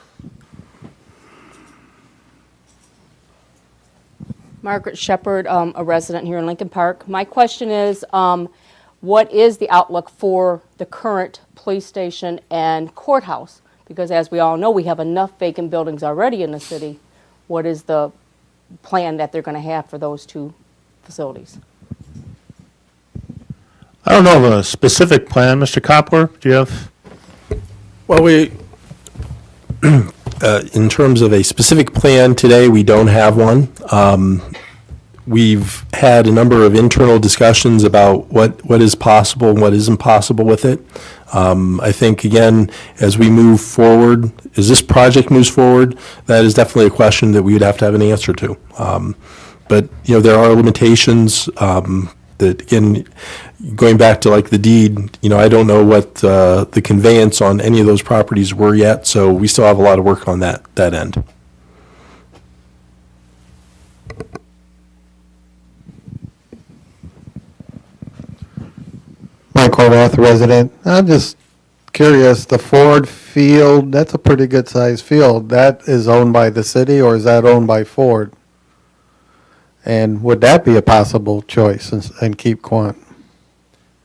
Margaret Shepard, a resident here in Lincoln Park. My question is, what is the outlook for the current police station and courthouse? Because as we all know, we have enough vacant buildings already in the city. What is the plan that they're going to have for those two facilities? I don't know of a specific plan. Mr. Copler, do you have? Well, in terms of a specific plan today, we don't have one. We've had a number of internal discussions about what is possible and what isn't possible with it. I think, again, as we move forward, as this project moves forward, that is definitely a question that we would have to have an answer to. But, there are limitations that, again, going back to like the deed, I don't know what the conveyance on any of those properties were yet, so we still have a lot of work on that end. Mike Horvath, resident. I'm just curious, the Ford Field, that's a pretty good sized field. That is owned by the city or is that owned by Ford? And would that be a possible choice and keep Quant?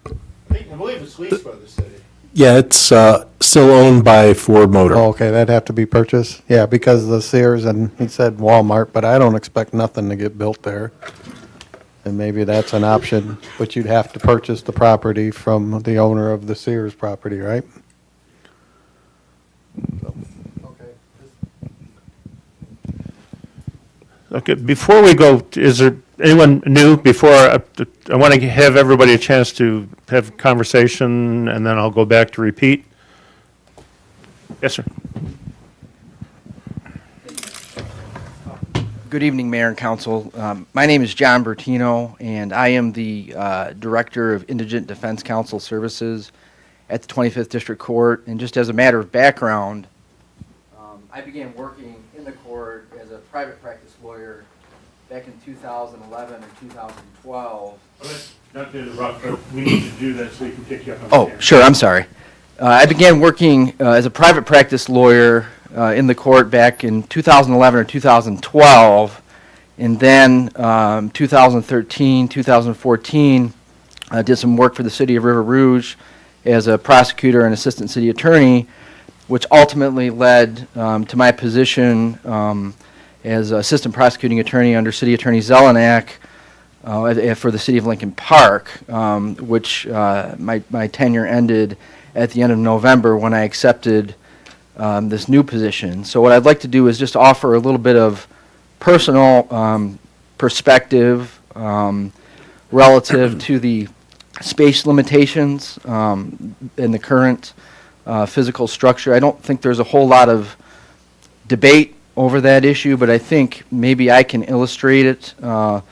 I believe it's leased by the city. Yeah, it's still owned by Ford Motor. Oh, okay, that'd have to be purchased? Yeah, because the Sears and he said Walmart, but I don't expect nothing to get built there. And maybe that's an option, but you'd have to purchase the property from the owner of the Sears property, right? Okay, before we go, is there anyone new before, I want to have everybody a chance to have conversation, and then I'll go back to repeat. Yes, sir. Good evening, Mayor and Council. My name is John Bertino, and I am the Director of Indigent Defense Counsel Services at the 25th District Court. And just as a matter of background, I began working in the court as a private practice lawyer back in 2011 or 2012. Not to interrupt, but we need to do that so we can pick you up on Oh, sure, I'm sorry. I began working as a private practice lawyer in the court back in 2011 or 2012, and then 2013, 2014, I did some work for the City of River Rouge as a prosecutor and assistant city attorney, which ultimately led to my position as assistant prosecuting attorney under City Attorney Zelenak for the City of Lincoln Park, which my tenure ended at the end of November when I accepted this new position. So what I'd like to do is just offer a little bit of personal perspective relative to the space limitations in the current physical structure. I don't think there's a whole lot of debate over that issue, but I think maybe I can illustrate it a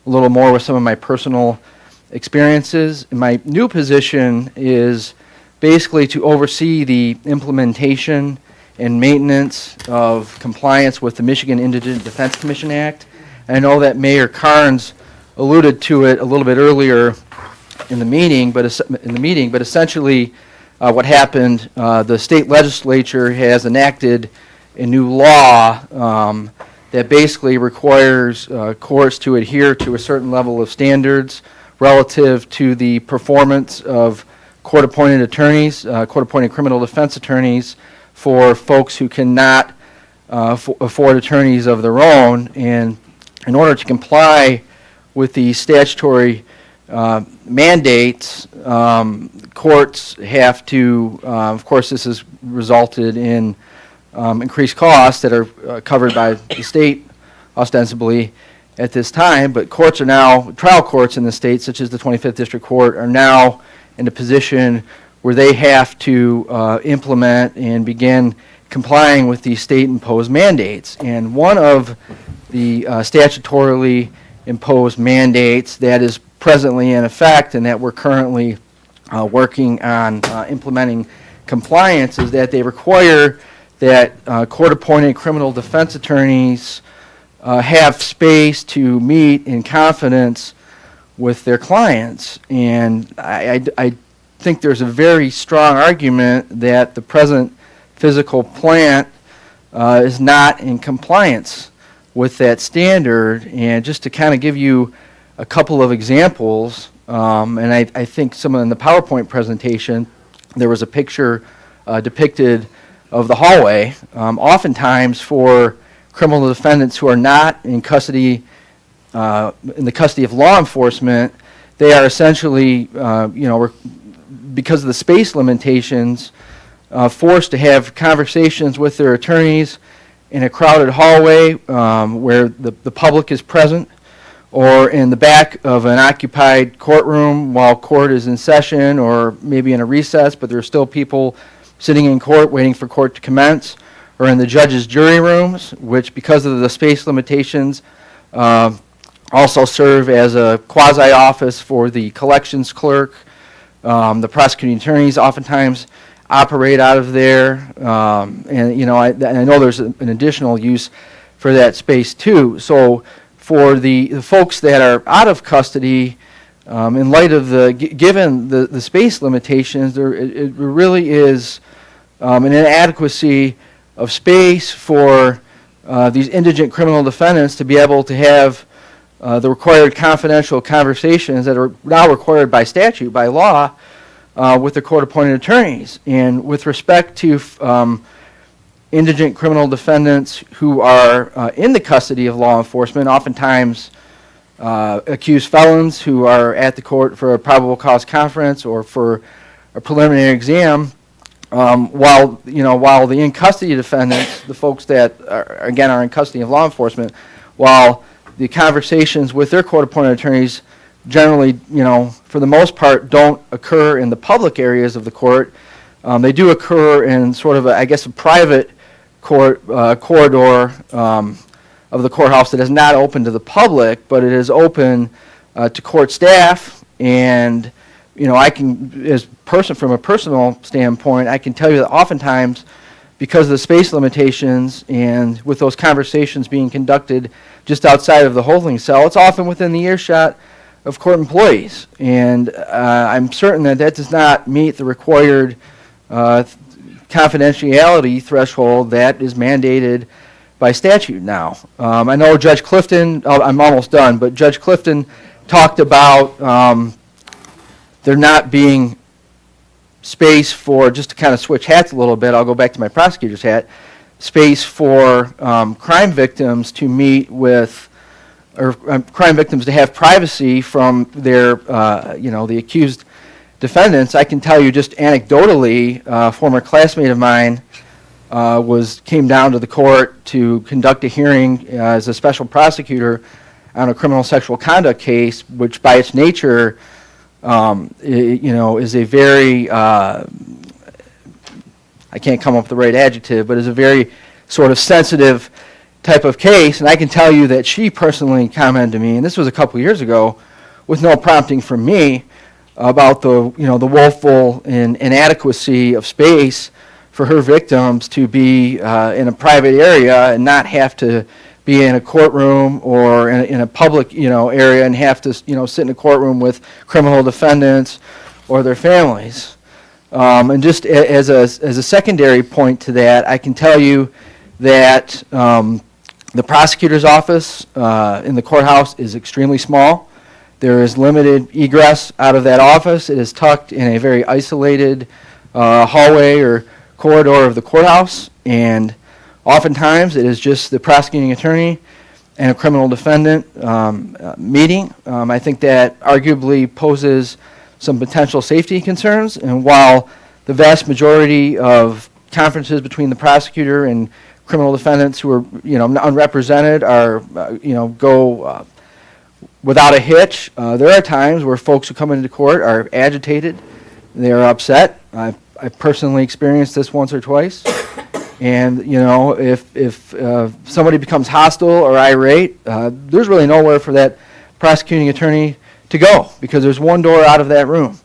little more with some of my personal experiences. My new position is basically to oversee the implementation and maintenance of compliance with the Michigan Indigent Defense Commission Act. And I know that Mayor Carnes alluded to it a little bit earlier in the meeting, but essentially what happened, the state legislature has enacted a new law that basically requires courts to adhere to a certain level of standards relative to the performance of court-appointed attorneys, court-appointed criminal defense attorneys for folks who cannot afford attorneys of their own. And in order to comply with the statutory mandates, courts have to, of course, this has resulted in increased costs that are covered by the state ostensibly at this time, but courts are now, trial courts in the state, such as the 25th District Court, are now in a position where they have to implement and begin complying with these state-imposed mandates. And one of the statutorily imposed mandates that is presently in effect and that we're currently working on implementing compliance is that they require that court-appointed criminal defense attorneys have space to meet in confidence with their clients. And I think there's a very strong argument that the present physical plant is not in compliance with that standard. And just to kind of give you a couple of examples, and I think someone in the PowerPoint presentation, there was a picture depicted of the hallway. Oftentimes for criminal defendants who are not in custody, in the custody of law enforcement, they are essentially, because of the space limitations, forced to have conversations with their attorneys in a crowded hallway where the public is present, or in the back of an occupied courtroom while court is in session, or maybe in a recess, but there are still people sitting in court waiting for court to commence, or in the judge's jury rooms, which because of the space limitations also serve as a quasi-office for the collections clerk. The prosecuting attorneys oftentimes operate out of there, and I know there's an additional use for that space too. So for the folks that are out of custody, In light of given the space limitations, it really is an inadequacy of space for these indigent criminal defendants to be able to have the required confidential conversations that are now required by statute, by law, with the court-appointed attorneys. And with respect to indigent criminal defendants who are in the custody of law enforcement, oftentimes accused felons who are at the court for a probable cause conference or for a preliminary exam, while the in custody defendants, the folks that are in custody of law enforcement, while the conversations with their court-appointed attorneys generally, for the most part, don't occur in the public areas of the court. They do occur in sort of a private corridor of the courthouse that is not open to the public, but it is open to court staff. And I can, from a personal standpoint, I can tell you that oftentimes, because of the space limitations and with those conversations being conducted just outside of the holding cell, it's often within the earshot of court employees. And I'm certain that does not meet the required confidentiality threshold that is mandated by statute now. I know Judge Clifton, I'm almost done, but Judge Clifton talked about there not being space for, just to kind of switch hats a little bit, I'll go back to my prosecutor's hat, space for crime victims to meet with, or crime victims to have privacy from their, the accused defendants. I can tell you just anecdotally, a former classmate of mine came down to the court to conduct a hearing as a special prosecutor on a criminal sexual conduct case, which by its nature, is a very, I can't come up with the right adjective, but is a very sort of sensitive type of case. And I can tell you that she personally commented to me, and this was a couple years ago, with no prompting from me, about the woeful inadequacy of space for her victims to be in a private area and not have to be in a courtroom or in a public area and have to sit in a courtroom with criminal defendants or their families. And just as a secondary point to that, I can tell you that the prosecutor's office in the courthouse is extremely small. There is limited egress out of that office. It is tucked in a very isolated hallway or corridor of the courthouse, and oftentimes it is just the prosecuting attorney and a criminal defendant meeting. I think that arguably poses some potential safety concerns, and while the vast majority of conferences between the prosecutor and criminal defendants who are unrepresented are go without a hitch, there are times where folks who come into court are agitated, they are upset. I personally experienced this once or twice. And if somebody becomes hostile or irate, there's really nowhere for that prosecuting attorney to go because there's one door out of that room.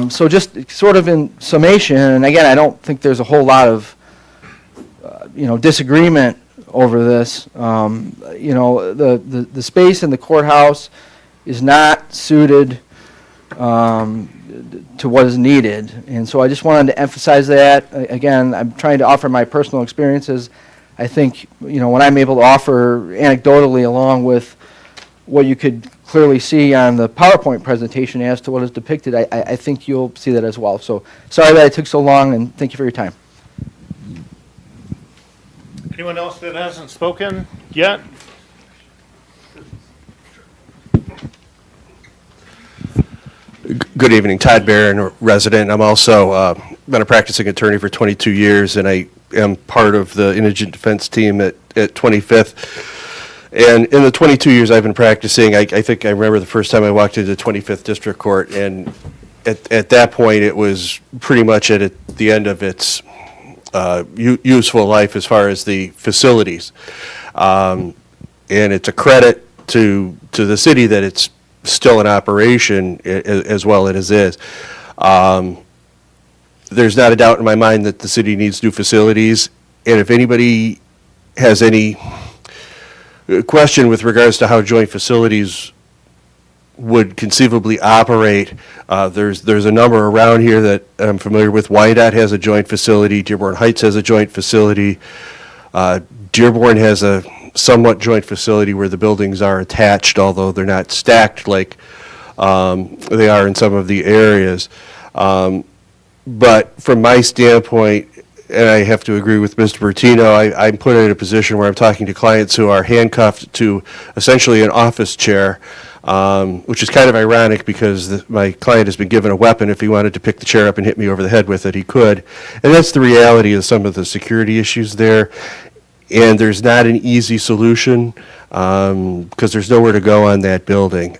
So just sort of in summation, and again, I don't think there's a whole lot of disagreement over this. The space in the courthouse is not suited to what is needed. And so I just wanted to emphasize that. Again, I'm trying to offer my personal experiences. I think, when I'm able to offer anecdotally along with what you could clearly see on the PowerPoint presentation as to what is depicted, I think you'll see that as well. So sorry that it took so long, and thank you for your time. Anyone else that hasn't spoken yet? Good evening, Todd Barron, resident. I'm also been a practicing attorney for 22 years, and I am part of the indigent defense team at 25th. And in the 22 years I've been practicing, I think I remember the first time I walked into the 25th District Court, and at that point it was pretty much at the end of its useful life as far as the facilities. And it's a credit to the city that it's still in operation as well as it is. There's not a doubt in my mind that the city needs new facilities, and if anybody has any question with regards to how joint facilities would conceivably operate. There's a number around here that I'm familiar with. Wyandotte has a joint facility. Dearborn Heights has a joint facility. Dearborn has a somewhat joint facility where the buildings are attached, although they're not stacked like they are in some of the areas. But from my standpoint, and I have to agree with Mr. Bertino, I'm put in a position where I'm talking to clients who are handcuffed to essentially an office chair, which is kind of ironic because my client has been given a weapon. If he wanted to pick the chair up and hit me over the head with it, he could. And that's the reality of some of the security issues there. And there's not an easy solution because there's nowhere to go on that building.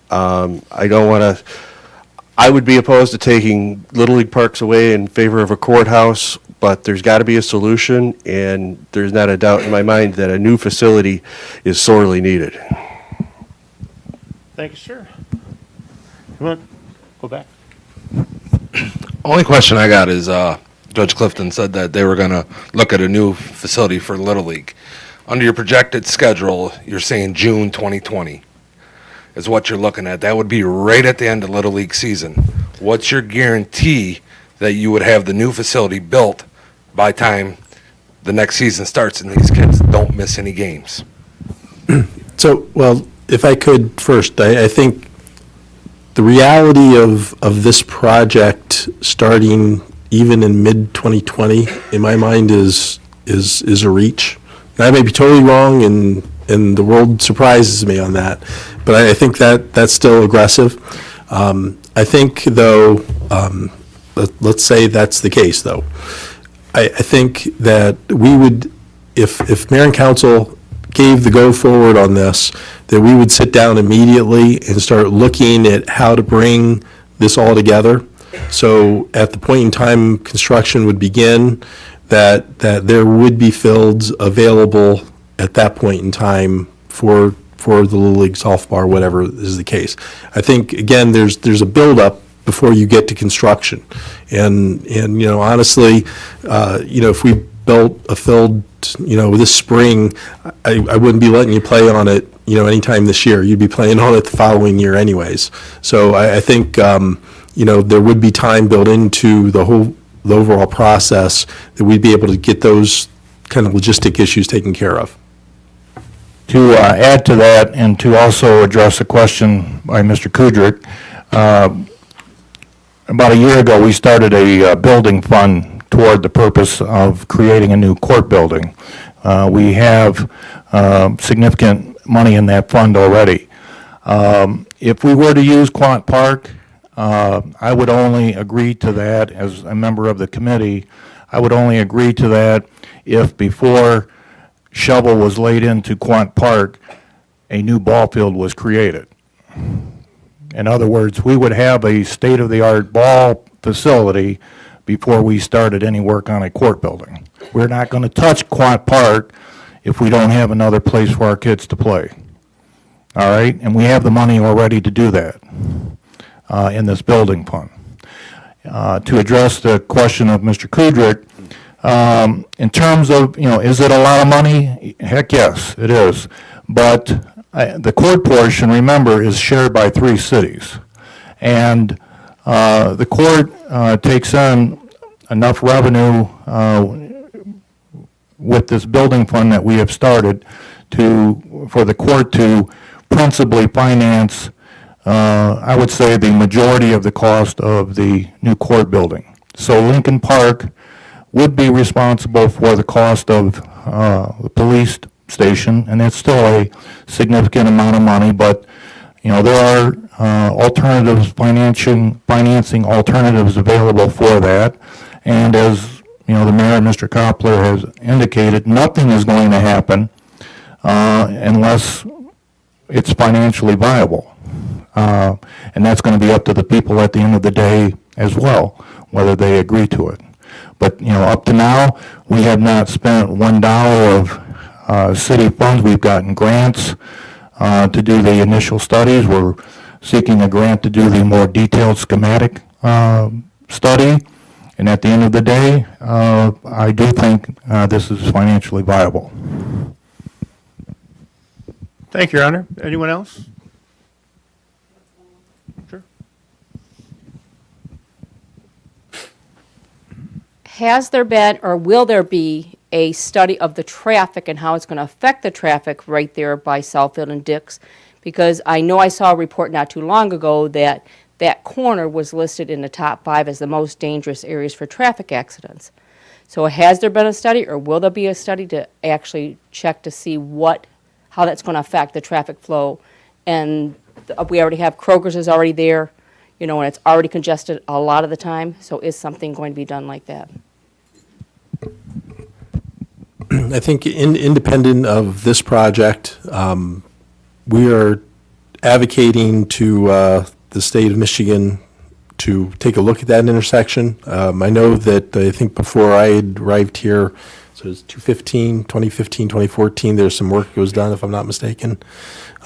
I would be opposed to taking Little League parks away in favor of a courthouse, but there's got to be a solution, and there's not a doubt in my mind that a new facility is sorely needed. Thank you, sir. You want to go back? Only question I got is, Judge Clifton said that they were going to look at a new facility for Little League. Under your projected schedule, you're saying June 2020 is what you're looking at. That would be right at the end of Little League season. What's your guarantee that you would have the new facility built by time the next season starts and these kids don't miss any games? So, well, if I could first, I think the reality of this project starting even in mid-2020, in my mind, is a reach. And I may be totally wrong, and the world surprises me on that, but I think that's still aggressive. I think, though, let's say that's the case, though. I think that we would, if mayor and council gave the go forward on this, that we would sit down immediately and start looking at how to bring this all together. So at the point in time construction would begin, that there would be fields available at that point in time for the Little League softball, whatever is the case. I think, again, there's a buildup before you get to construction. And honestly, if we built a field, this spring, I wouldn't be letting you play on it, anytime this year. You'd be playing on it the following year anyways. So I think, there would be time built into the overall process that we'd be able to get those kind of logistic issues taken care of. To add to that, and to also address a question by Mr. Kudrick, about a year ago, we started a building fund toward the purpose of creating a new court building. We have significant money in that fund already. If we were to use Quant Park, I would only agree to that as a member of the committee. I would only agree to that if before shovel was laid into Quant Park, a new ball field was created. In other words, we would have a state-of-the-art ball facility before we started any work on a court building. We're not going to touch Quant Park if we don't have another place for our kids to play. All right? And we have the money already to do that in this building fund. To address the question of Mr. Kudrick, in terms of, is it a lot of money? Heck yes, it is. But the court portion, remember, is shared by 3 cities. And the court takes in enough revenue with this building fund that we have started for the court to principally finance, I would say, the majority of the cost of the new court building. So Lincoln Park would be responsible for the cost of the police station, and it's still a significant amount of money, but there are alternatives, financing alternatives available for that. And as the mayor, Mr. Koppler, has indicated, nothing is going to happen unless it's financially viable. And that's going to be up to the people at the end of the day as well, whether they agree to it. But, up to now, we have not spent $1 of city funds. We've gotten grants to do the initial studies. We're seeking a grant to do the more detailed schematic study. And at the end of the day, I do think this is financially viable. Thank you, Your Honor. Anyone else? Has there been, or will there be, a study of the traffic and how it's going to affect the traffic right there by Southfield and Dix? Because I know I saw a report not too long ago that that corner was listed in the top 5 as the most dangerous areas for traffic accidents. So has there been a study, or will there be a study to actually check to see how that's going to affect the traffic flow? And we already have Kroger's is already there, and it's already congested a lot of the time. So is something going to be done like that? I think independent of this project, we are advocating to the state of Michigan to take a look at that intersection. I know that I think before I had arrived here, so it's 2015, 2014, there's some work that was done, if I'm not mistaken.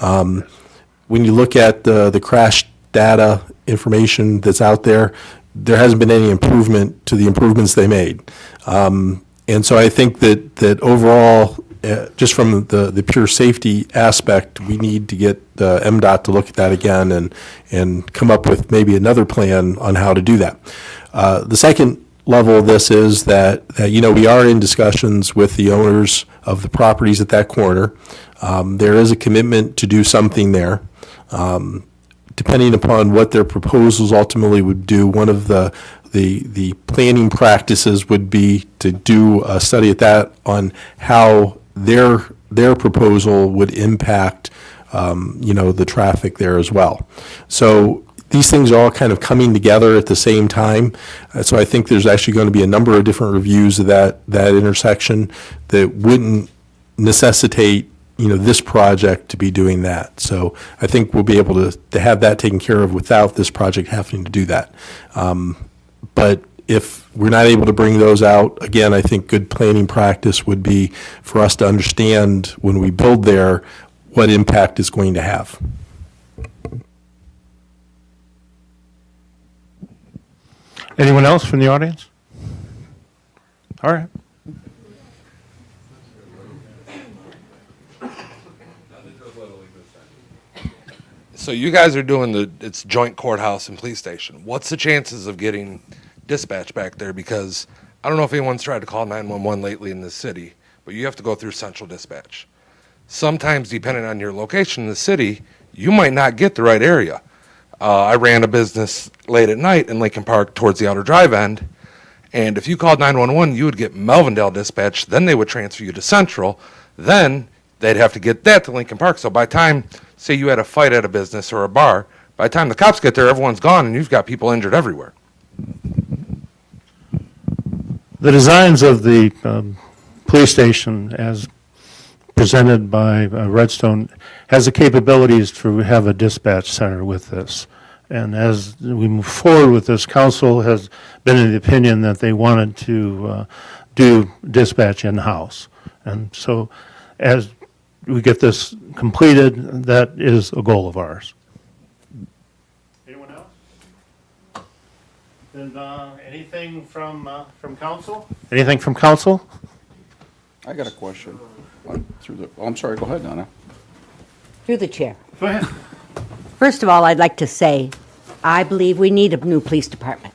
When you look at the crash data information that's out there, there hasn't been any improvement to the improvements they made. And so I think that overall, just from the pure safety aspect, we need to get MDOT to look at that again and come up with maybe another plan on how to do that. The second level of this is that we are in discussions with the owners of the properties at that corner. There is a commitment to do something there. Depending upon what their proposals ultimately would do, one of the planning practices would be to do a study at that on how their proposal would impact, the traffic there as well. So these things are all kind of coming together at the same time. So I think there's actually going to be a number of different reviews of that intersection that wouldn't necessitate this project to be doing that. So I think we'll be able to have that taken care of without this project having to do that. But if we're not able to bring those out, again, I think good planning practice would be for us to understand when we build there what impact it's going to have. Anyone else from the audience? All right. So you guys are doing it's joint courthouse and police station. What's the chances of getting dispatch back there? Because I don't know if anyone's tried to call 911 lately in this city, but you have to go through central dispatch. Sometimes, depending on your location in the city, you might not get the right area. I ran a business late at night in Lincoln Park towards the outer drive end, and if you called 911, you would get Melvindale dispatch, then they would transfer you to central, then they'd have to get that to Lincoln Park. So by the time, say you had a fight at a business or a bar, by the time the cops get there, everyone's gone and you've got people injured everywhere. The designs of the police station as presented by Redstone has the capabilities to have a dispatch center with this. And as we move forward with this, council has been in the opinion that they wanted to do dispatch in-house. And so as we get this completed, that is a goal of ours. Anyone else? And anything from council? Anything from council? I got a question. I'm sorry, go ahead, Donna. Through the chair. Go ahead. First of all, I'd like to say, I believe we need a new police department.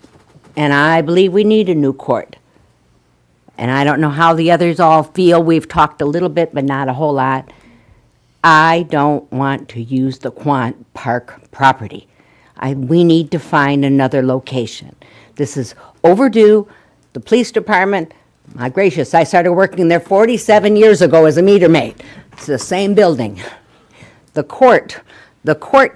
And I believe we need a new court. And I don't know how the others all feel. We've talked a little bit, but not a whole lot. I don't want to use the Quant Park property. We need to find another location. This is overdue. The police department, my gracious, I started working there 47 years ago as a meter maid. It's the same building. The court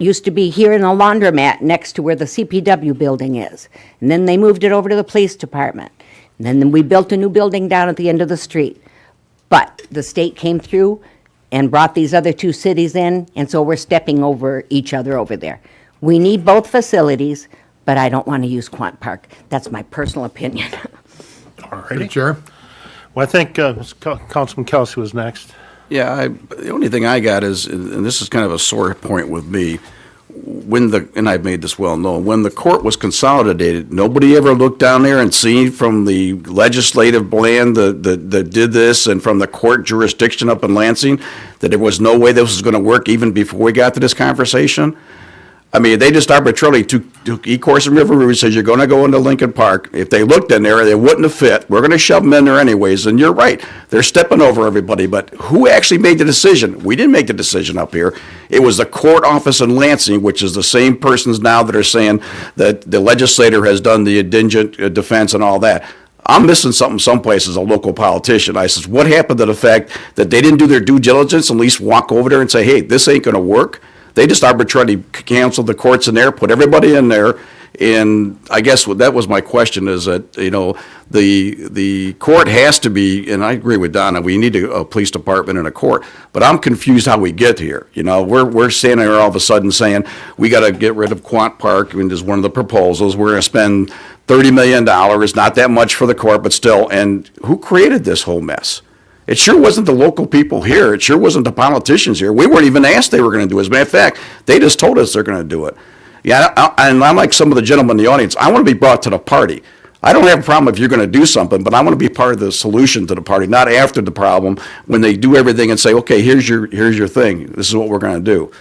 used to be here in the laundromat next to where the CPW building is. And then they moved it over to the police department. And then we built a new building down at the end of the street. But the state came through and brought these other two cities in, and so we're stepping over each other over there. We need both facilities, but I don't want to use Quant Park. That's my personal opinion. All righty. Chair. Well, I think Councilman Kelsey was next. Yeah, the only thing I got is, and this is kind of a sore point with me, and I've made this well known, when the court was consolidated, nobody ever looked down there and seen from the legislative land that did this and from the court jurisdiction up in Lansing that there was no way this was going to work even before we got to this conversation. I mean, they just arbitrarily took Ecorse and River Rouge, says you're going to go into Lincoln Park. If they looked in there, they wouldn't have fit. We're going to shove them in there anyways. And you're right, they're stepping over everybody. But who actually made the decision? We didn't make the decision up here. It was the court office in Lansing, which is the same persons now that are saying that the legislator has done the indigent defense and all that. I'm missing something someplace as a local politician. I says, what happened to the fact that they didn't do their due diligence, at least walk over there and say, hey, this ain't going to work? They just arbitrarily canceled the courts in there, put everybody in there, and I guess that was my question, is that, you know, the court has to be, and I agree with Donna, we need a police department and a court, but I'm confused how we get here. You know, we're standing here all of a sudden saying, we got to get rid of Quant Park, I mean, this is one of the proposals, we're going to spend $30 million, not that much for the court, but still, and who created this whole mess? It sure wasn't the local people here. It sure wasn't the politicians here. We weren't even asked they were going to do it. As a matter of fact, they just told us they're going to do it. Yeah, and I'm like some of the gentlemen in the audience. I want to be brought to the party. I don't have a problem if you're going to do something, but I want to be part of the solution to the party, not after the problem when they do everything and say, okay, here's your thing. This is what we're going to do.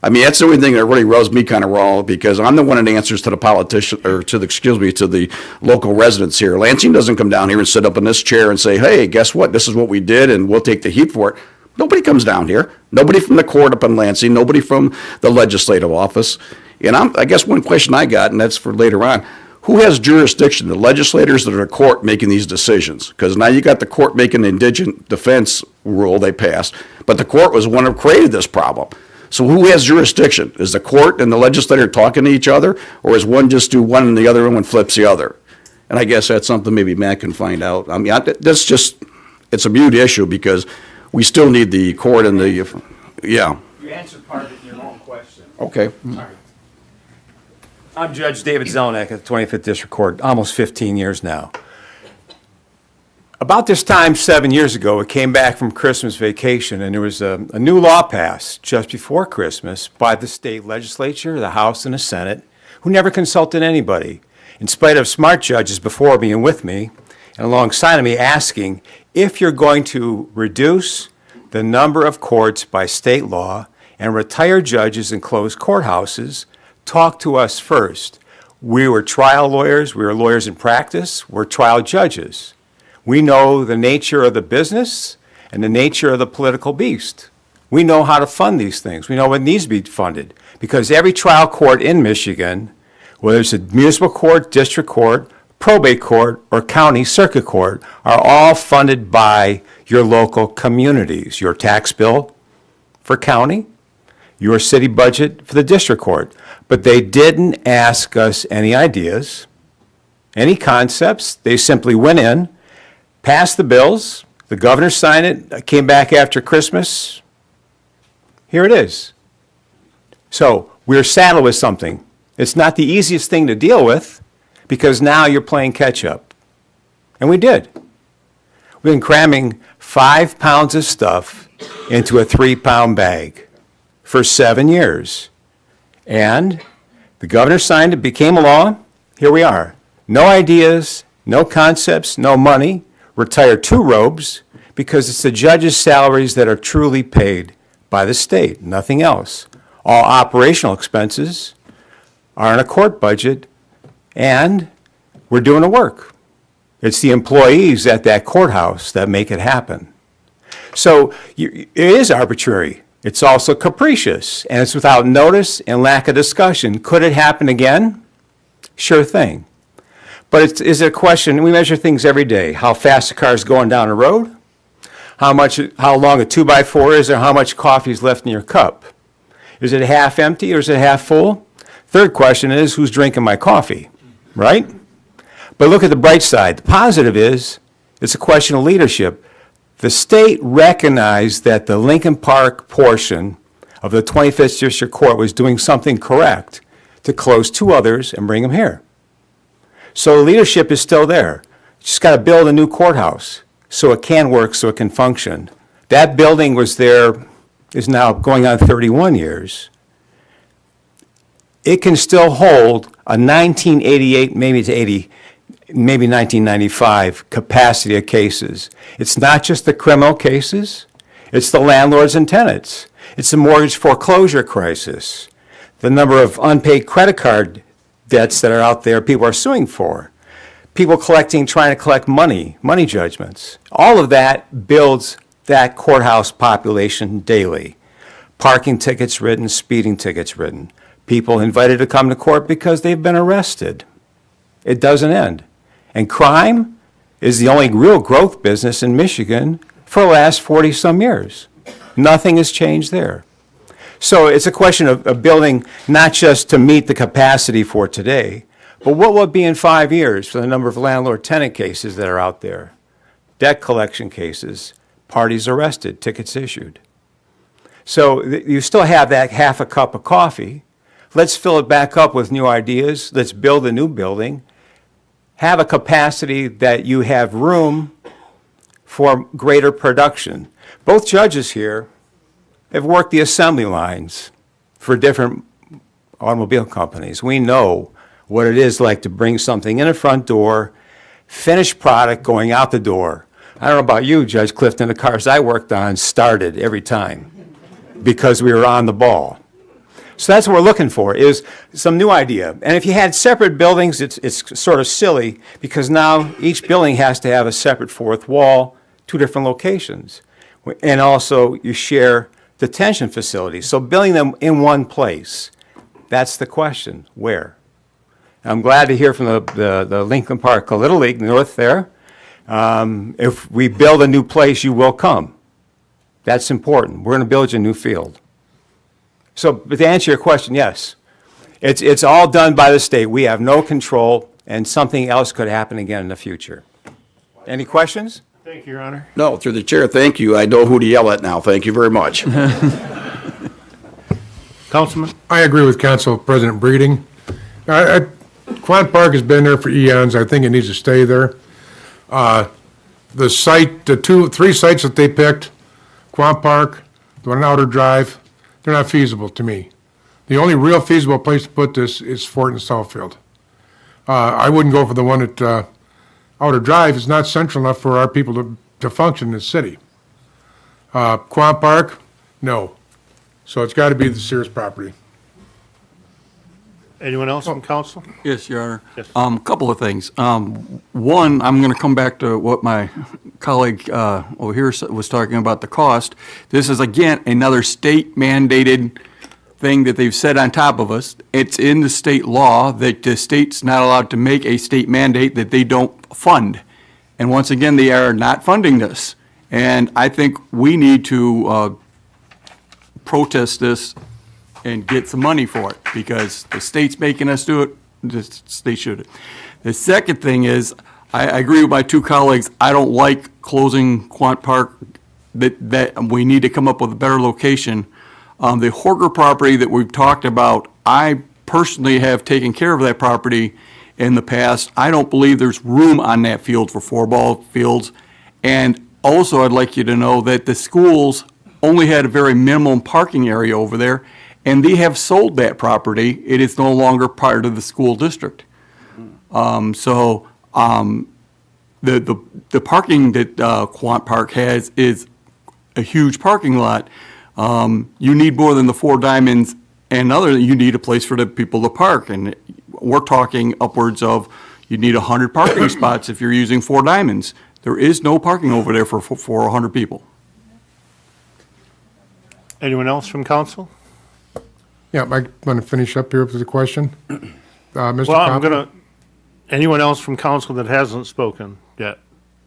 I mean, that's the only thing that really rubs me kind of raw, because I'm the one that answers to the politician, or to the local residents here. Lansing doesn't come down here and sit up in this chair and say, hey, guess what? This is what we did and we'll take the heat for it. Nobody comes down here. Nobody from the court up in Lansing, nobody from the legislative office. And I guess one question I got, and that's for later on, who has jurisdiction, the legislators or the court making these decisions? Because now you got the court making the indigent defense rule they passed, but the court was the one who created this problem. So who has jurisdiction? Is the court and the legislator talking to each other, or is one just do one and the other one flips the other? And I guess that's something maybe Matt can find out. I mean, that's just, it's a mute issue, because we still need the court and the, yeah. You answered part of it in your own question. Okay. Sorry. I'm Judge David Zelenak at the 25th District Court, almost 15 years now. About this time 7 years ago, we came back from Christmas vacation, and there was a new law passed just before Christmas by the state legislature, the House, and the Senate, who never consulted anybody, in spite of smart judges before me and with me, and alongside of me asking, if you're going to reduce the number of courts by state law and retire judges and close courthouses, talk to us first. We were trial lawyers, we were lawyers in practice, we're trial judges. We know the nature of the business and the nature of the political beast. We know how to fund these things. We know what needs to be funded, because every trial court in Michigan, whether it's a municipal court, district court, probate court, or county circuit court, are all funded by your local communities. Your tax bill for county, your city budget for the district court. But they didn't ask us any ideas, any concepts. They simply went in, passed the bills, the governor signed it, came back after Christmas. Here it is. So we're saddled with something. It's not the easiest thing to deal with, because now you're playing catch up. And we did. We've been cramming 5 pounds of stuff into a 3-pound bag for 7 years. And the governor signed it, became a law. Here we are. No ideas, no concepts, no money. Retire 2 robes, because it's the judges' salaries that are truly paid by the state, nothing else. All operational expenses are in a court budget, and we're doing the work. It's the employees at that courthouse that make it happen. So it is arbitrary. It's also capricious, and it's without notice and lack of discussion. Could it happen again? Sure thing. But is it a question, we measure things every day, how fast a car is going down the road, how long a 2x4 is, or how much coffee is left in your cup. Is it half empty or is it half full? Third question is, who's drinking my coffee, right? But look at the bright side. The positive is, it's a question of leadership. The state recognized that the Lincoln Park portion of the 25th District Court was doing something correct to close 2 others and bring them here. So leadership is still there. You just got to build a new courthouse so it can work, so it can function. That building was there, is now going on 31 years. It can still hold a 1988, maybe 1995 capacity of cases. It's not just the criminal cases, it's the landlords and tenants. It's the mortgage foreclosure crisis. the number of unpaid credit card debts that are out there people are suing for, people trying to collect money judgments. All of that builds that courthouse population daily. Parking tickets written, speeding tickets written. People invited to come to court because they've been arrested. It doesn't end. And crime is the only real growth business in Michigan for the last 40-some years. Nothing has changed there. So it's a question of building not just to meet the capacity for today, but what will it be in 5 years for the number of landlord-tenant cases that are out there? Debt collection cases, parties arrested, tickets issued. So you still have that half a cup of coffee. Let's fill it back up with new ideas. Let's build a new building. Have a capacity that you have room for greater production. Both judges here have worked the assembly lines for different automobile companies. We know what it is like to bring something in the front door, finished product going out the door. I don't know about you, Judge Clifton, the cars I worked on started every time because we were on the ball. So that's what we're looking for, is some new idea. And if you had separate buildings, it's sort of silly, because now each building has to have a separate fourth wall, 2 different locations. And also you share detention facilities. So building them in one place, that's the question, where? I'm glad to hear from the Lincoln Park Little League North there. If we build a new place, you will come. That's important. We're going to build you a new field. So, but to answer your question, yes. It's all done by the state. We have no control, and something else could happen again in the future. Any questions? Thank you, Your Honor. No, through the chair, thank you. I know who to yell at now. Thank you very much. Councilman? I agree with Council President Breeding. Quant Park has been there for eons. I think it needs to stay there. The site, the 3 sites that they picked, Quant Park, the one on Outer Drive, they're not feasible to me. The only real feasible place to put this is Fort and Southfield. I wouldn't go for the one at Outer Drive. It's not central enough for our people to function in the city. Quant Park, no. So it's got to be the Sears property. Anyone else from council? Yes, Your Honor. Yes. Couple of things. One, I'm going to come back to what my colleague over here was talking about, the cost. This is, again, another state-mandated thing that they've set on top of us. It's in the state law that the state's not allowed to make a state mandate that they don't fund. And once again, they are not funding this. And I think we need to protest this and get some money for it, because the state's making us do it, the state should. The second thing is, I agree with my 2 colleagues, I don't like closing Quant Park, that we need to come up with a better location. The Horger property that we've talked about, I personally have taken care of that property in the past. I don't believe there's room on that field for 4 ball fields. And also, I'd like you to know that the schools only had a very minimum parking area over there, and they have sold that property. It is no longer part of the school district. The parking that Quant Park has is a huge parking lot. You need more than the 4 diamonds, and you need a place for the people to park. And we're talking upwards of, you need 100 parking spots if you're using 4 diamonds. There is no parking over there for 100 people. Anyone else from council? Yeah, I want to finish up here with the question. Mr. Well, I'm Copley? going to, anyone else from council that hasn't spoken yet?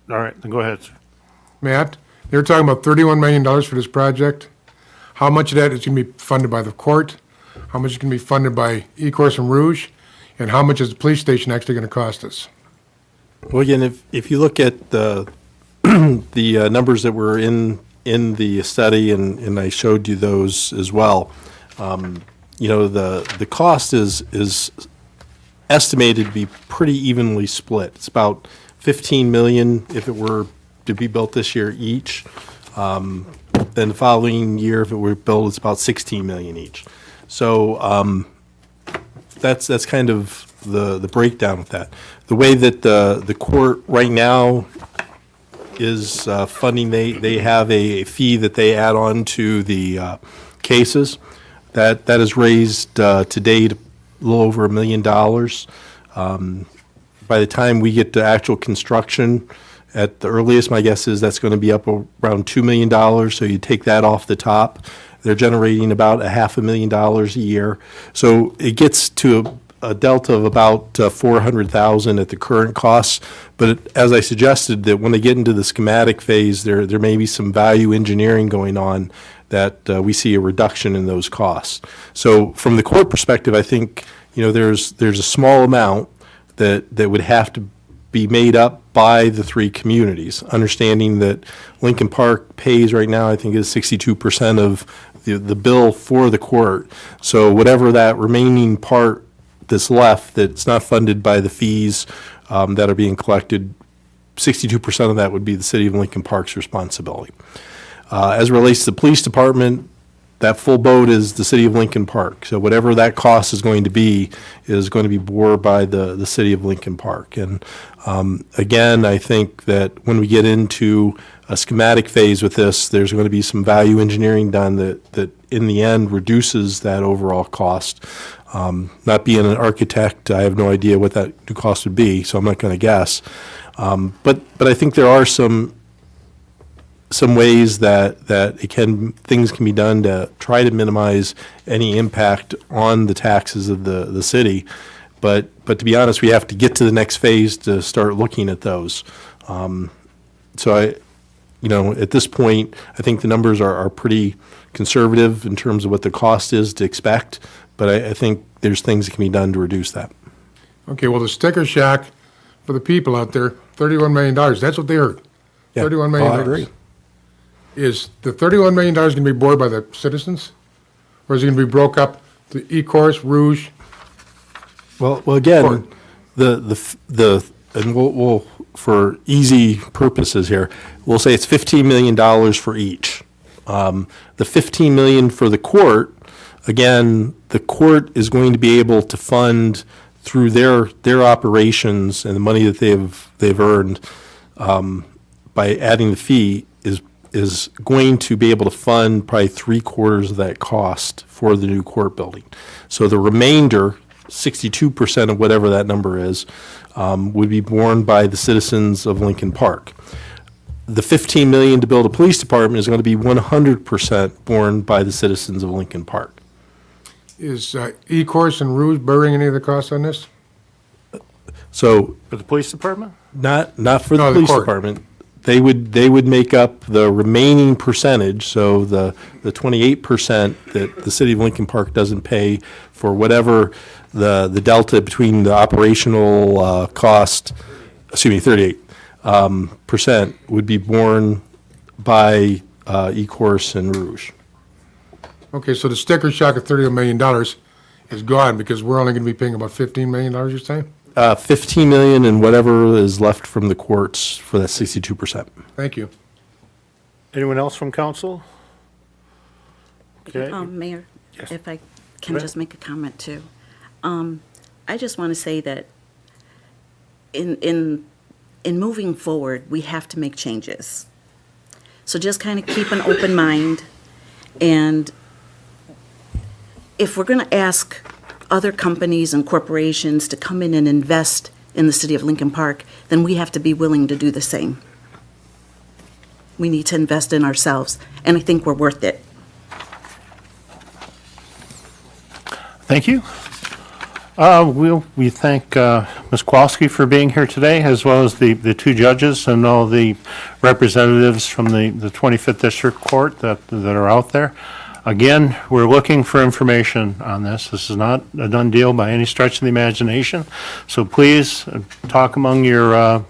All right, then go ahead, sir. Matt, they were talking about $31 million for this project. How much of that is going to be funded by the court? How much is going to be funded by Ecorse and Rouge? And how much is the police station actually going to cost us? Well, again, if you look at the numbers that were in the study, and I showed you those as well, the cost is estimated to be pretty evenly split. It's about $15 million if it were to be built this year each. Then the following year, if it were built, it's about $16 million each. So that's kind of the breakdown with that. The way that the court right now is funding, they have a fee that they add on to the cases. That has raised to date a little over $1 million. By the time we get to actual construction, at the earliest, my guess is that's going to be up around $2 million. So you take that off the top. They're generating about $500,000 a year. So it gets to a delta of about $400,000 at the current costs. But as I suggested, that when they get into the schematic phase, there may be some value engineering going on that we see a reduction in those costs. So from the court perspective, I think, there's a small amount that would have to be made up by the three communities, understanding that Lincoln Park pays right now, I think, is 62% of the bill for the court. So whatever that remaining part that's left that's not funded by the fees that are being collected, 62% of that would be the city of Lincoln Park's responsibility. As it relates to the police department, that full boat is the city of Lincoln Park. So whatever that cost is going to be bore by the city of Lincoln Park. And again, I think that when we get into a schematic phase with this, there's going to be some value engineering done that in the end reduces that overall cost. Not being an architect, I have no idea what that new cost would be, so I'm not going to guess. But I think there are some ways that things can be done to try to minimize any impact on the taxes of the city. But to be honest, we have to get to the next phase to start looking at those. So at this point, I think the numbers are pretty conservative in terms of what the cost is to expect, but I think there's things that can be done to reduce that. Okay, well, the sticker shock for the people out there, $31 million, that's what they heard. Yeah. $31 million. I agree. Is the $31 million going to be borne by the citizens? Or is it going to be broke up to Ecorse, Rouge? Well, again, and we'll for easy purposes here, we'll say it's $15 million for each. The $15 million for the court, again, the court is going to be able to fund through their operations and the money that they've earned by adding the fee is going to be able to fund probably 3/4 of that cost for the new court building. So the remainder, 62% of whatever that number is, would be borne by the citizens of Lincoln Park. The $15 million to build a police department is going to be 100% borne by the citizens of Lincoln Park. Is Ecorse and Rouge bearing any of the costs on this? So For the police department? not for the No, the police court. department. They would make up the remaining percentage, so the 28% that the city of Lincoln Park doesn't pay for whatever the delta between the operational cost, 38 percent would be borne by Ecorse and Rouge. Okay, so the sticker shock of $31 million is gone because we're only going to be paying about $15 million, you're saying? 15 million and whatever is left from the courts for that 62%. Thank you. Anyone else from council? Okay. Mayor, Yes. if I Go can ahead. just make a comment too. I just want to say that in moving forward, we have to make changes. So just kind of keep an open mind, and if we're going to ask other companies and corporations to come in and invest in the city of Lincoln Park, then we have to be willing to do the same. We need to invest in ourselves, and I think we're worth it. Thank you. We thank Ms. Kowalski for being here today, as well as the two judges and all the representatives from the 25th District Court that are out there. Again, we're looking for information on this. This is not a done deal by any stretch of the imagination. So please talk among your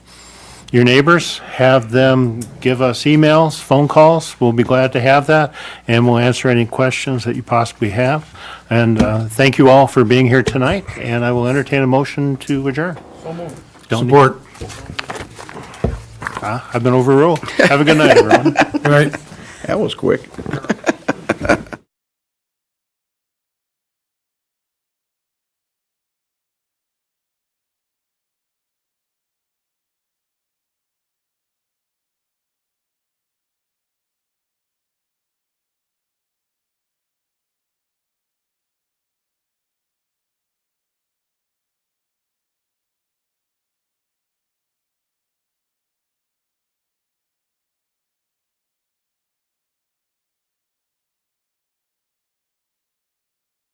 neighbors, have them give us emails, phone calls. We'll be glad to have that, and we'll answer any questions that you possibly have. And thank you all for being here tonight, and I will entertain a motion to adjourn. Don't Support. I've been overruled. Have a good night, everyone. Good night. That was quick.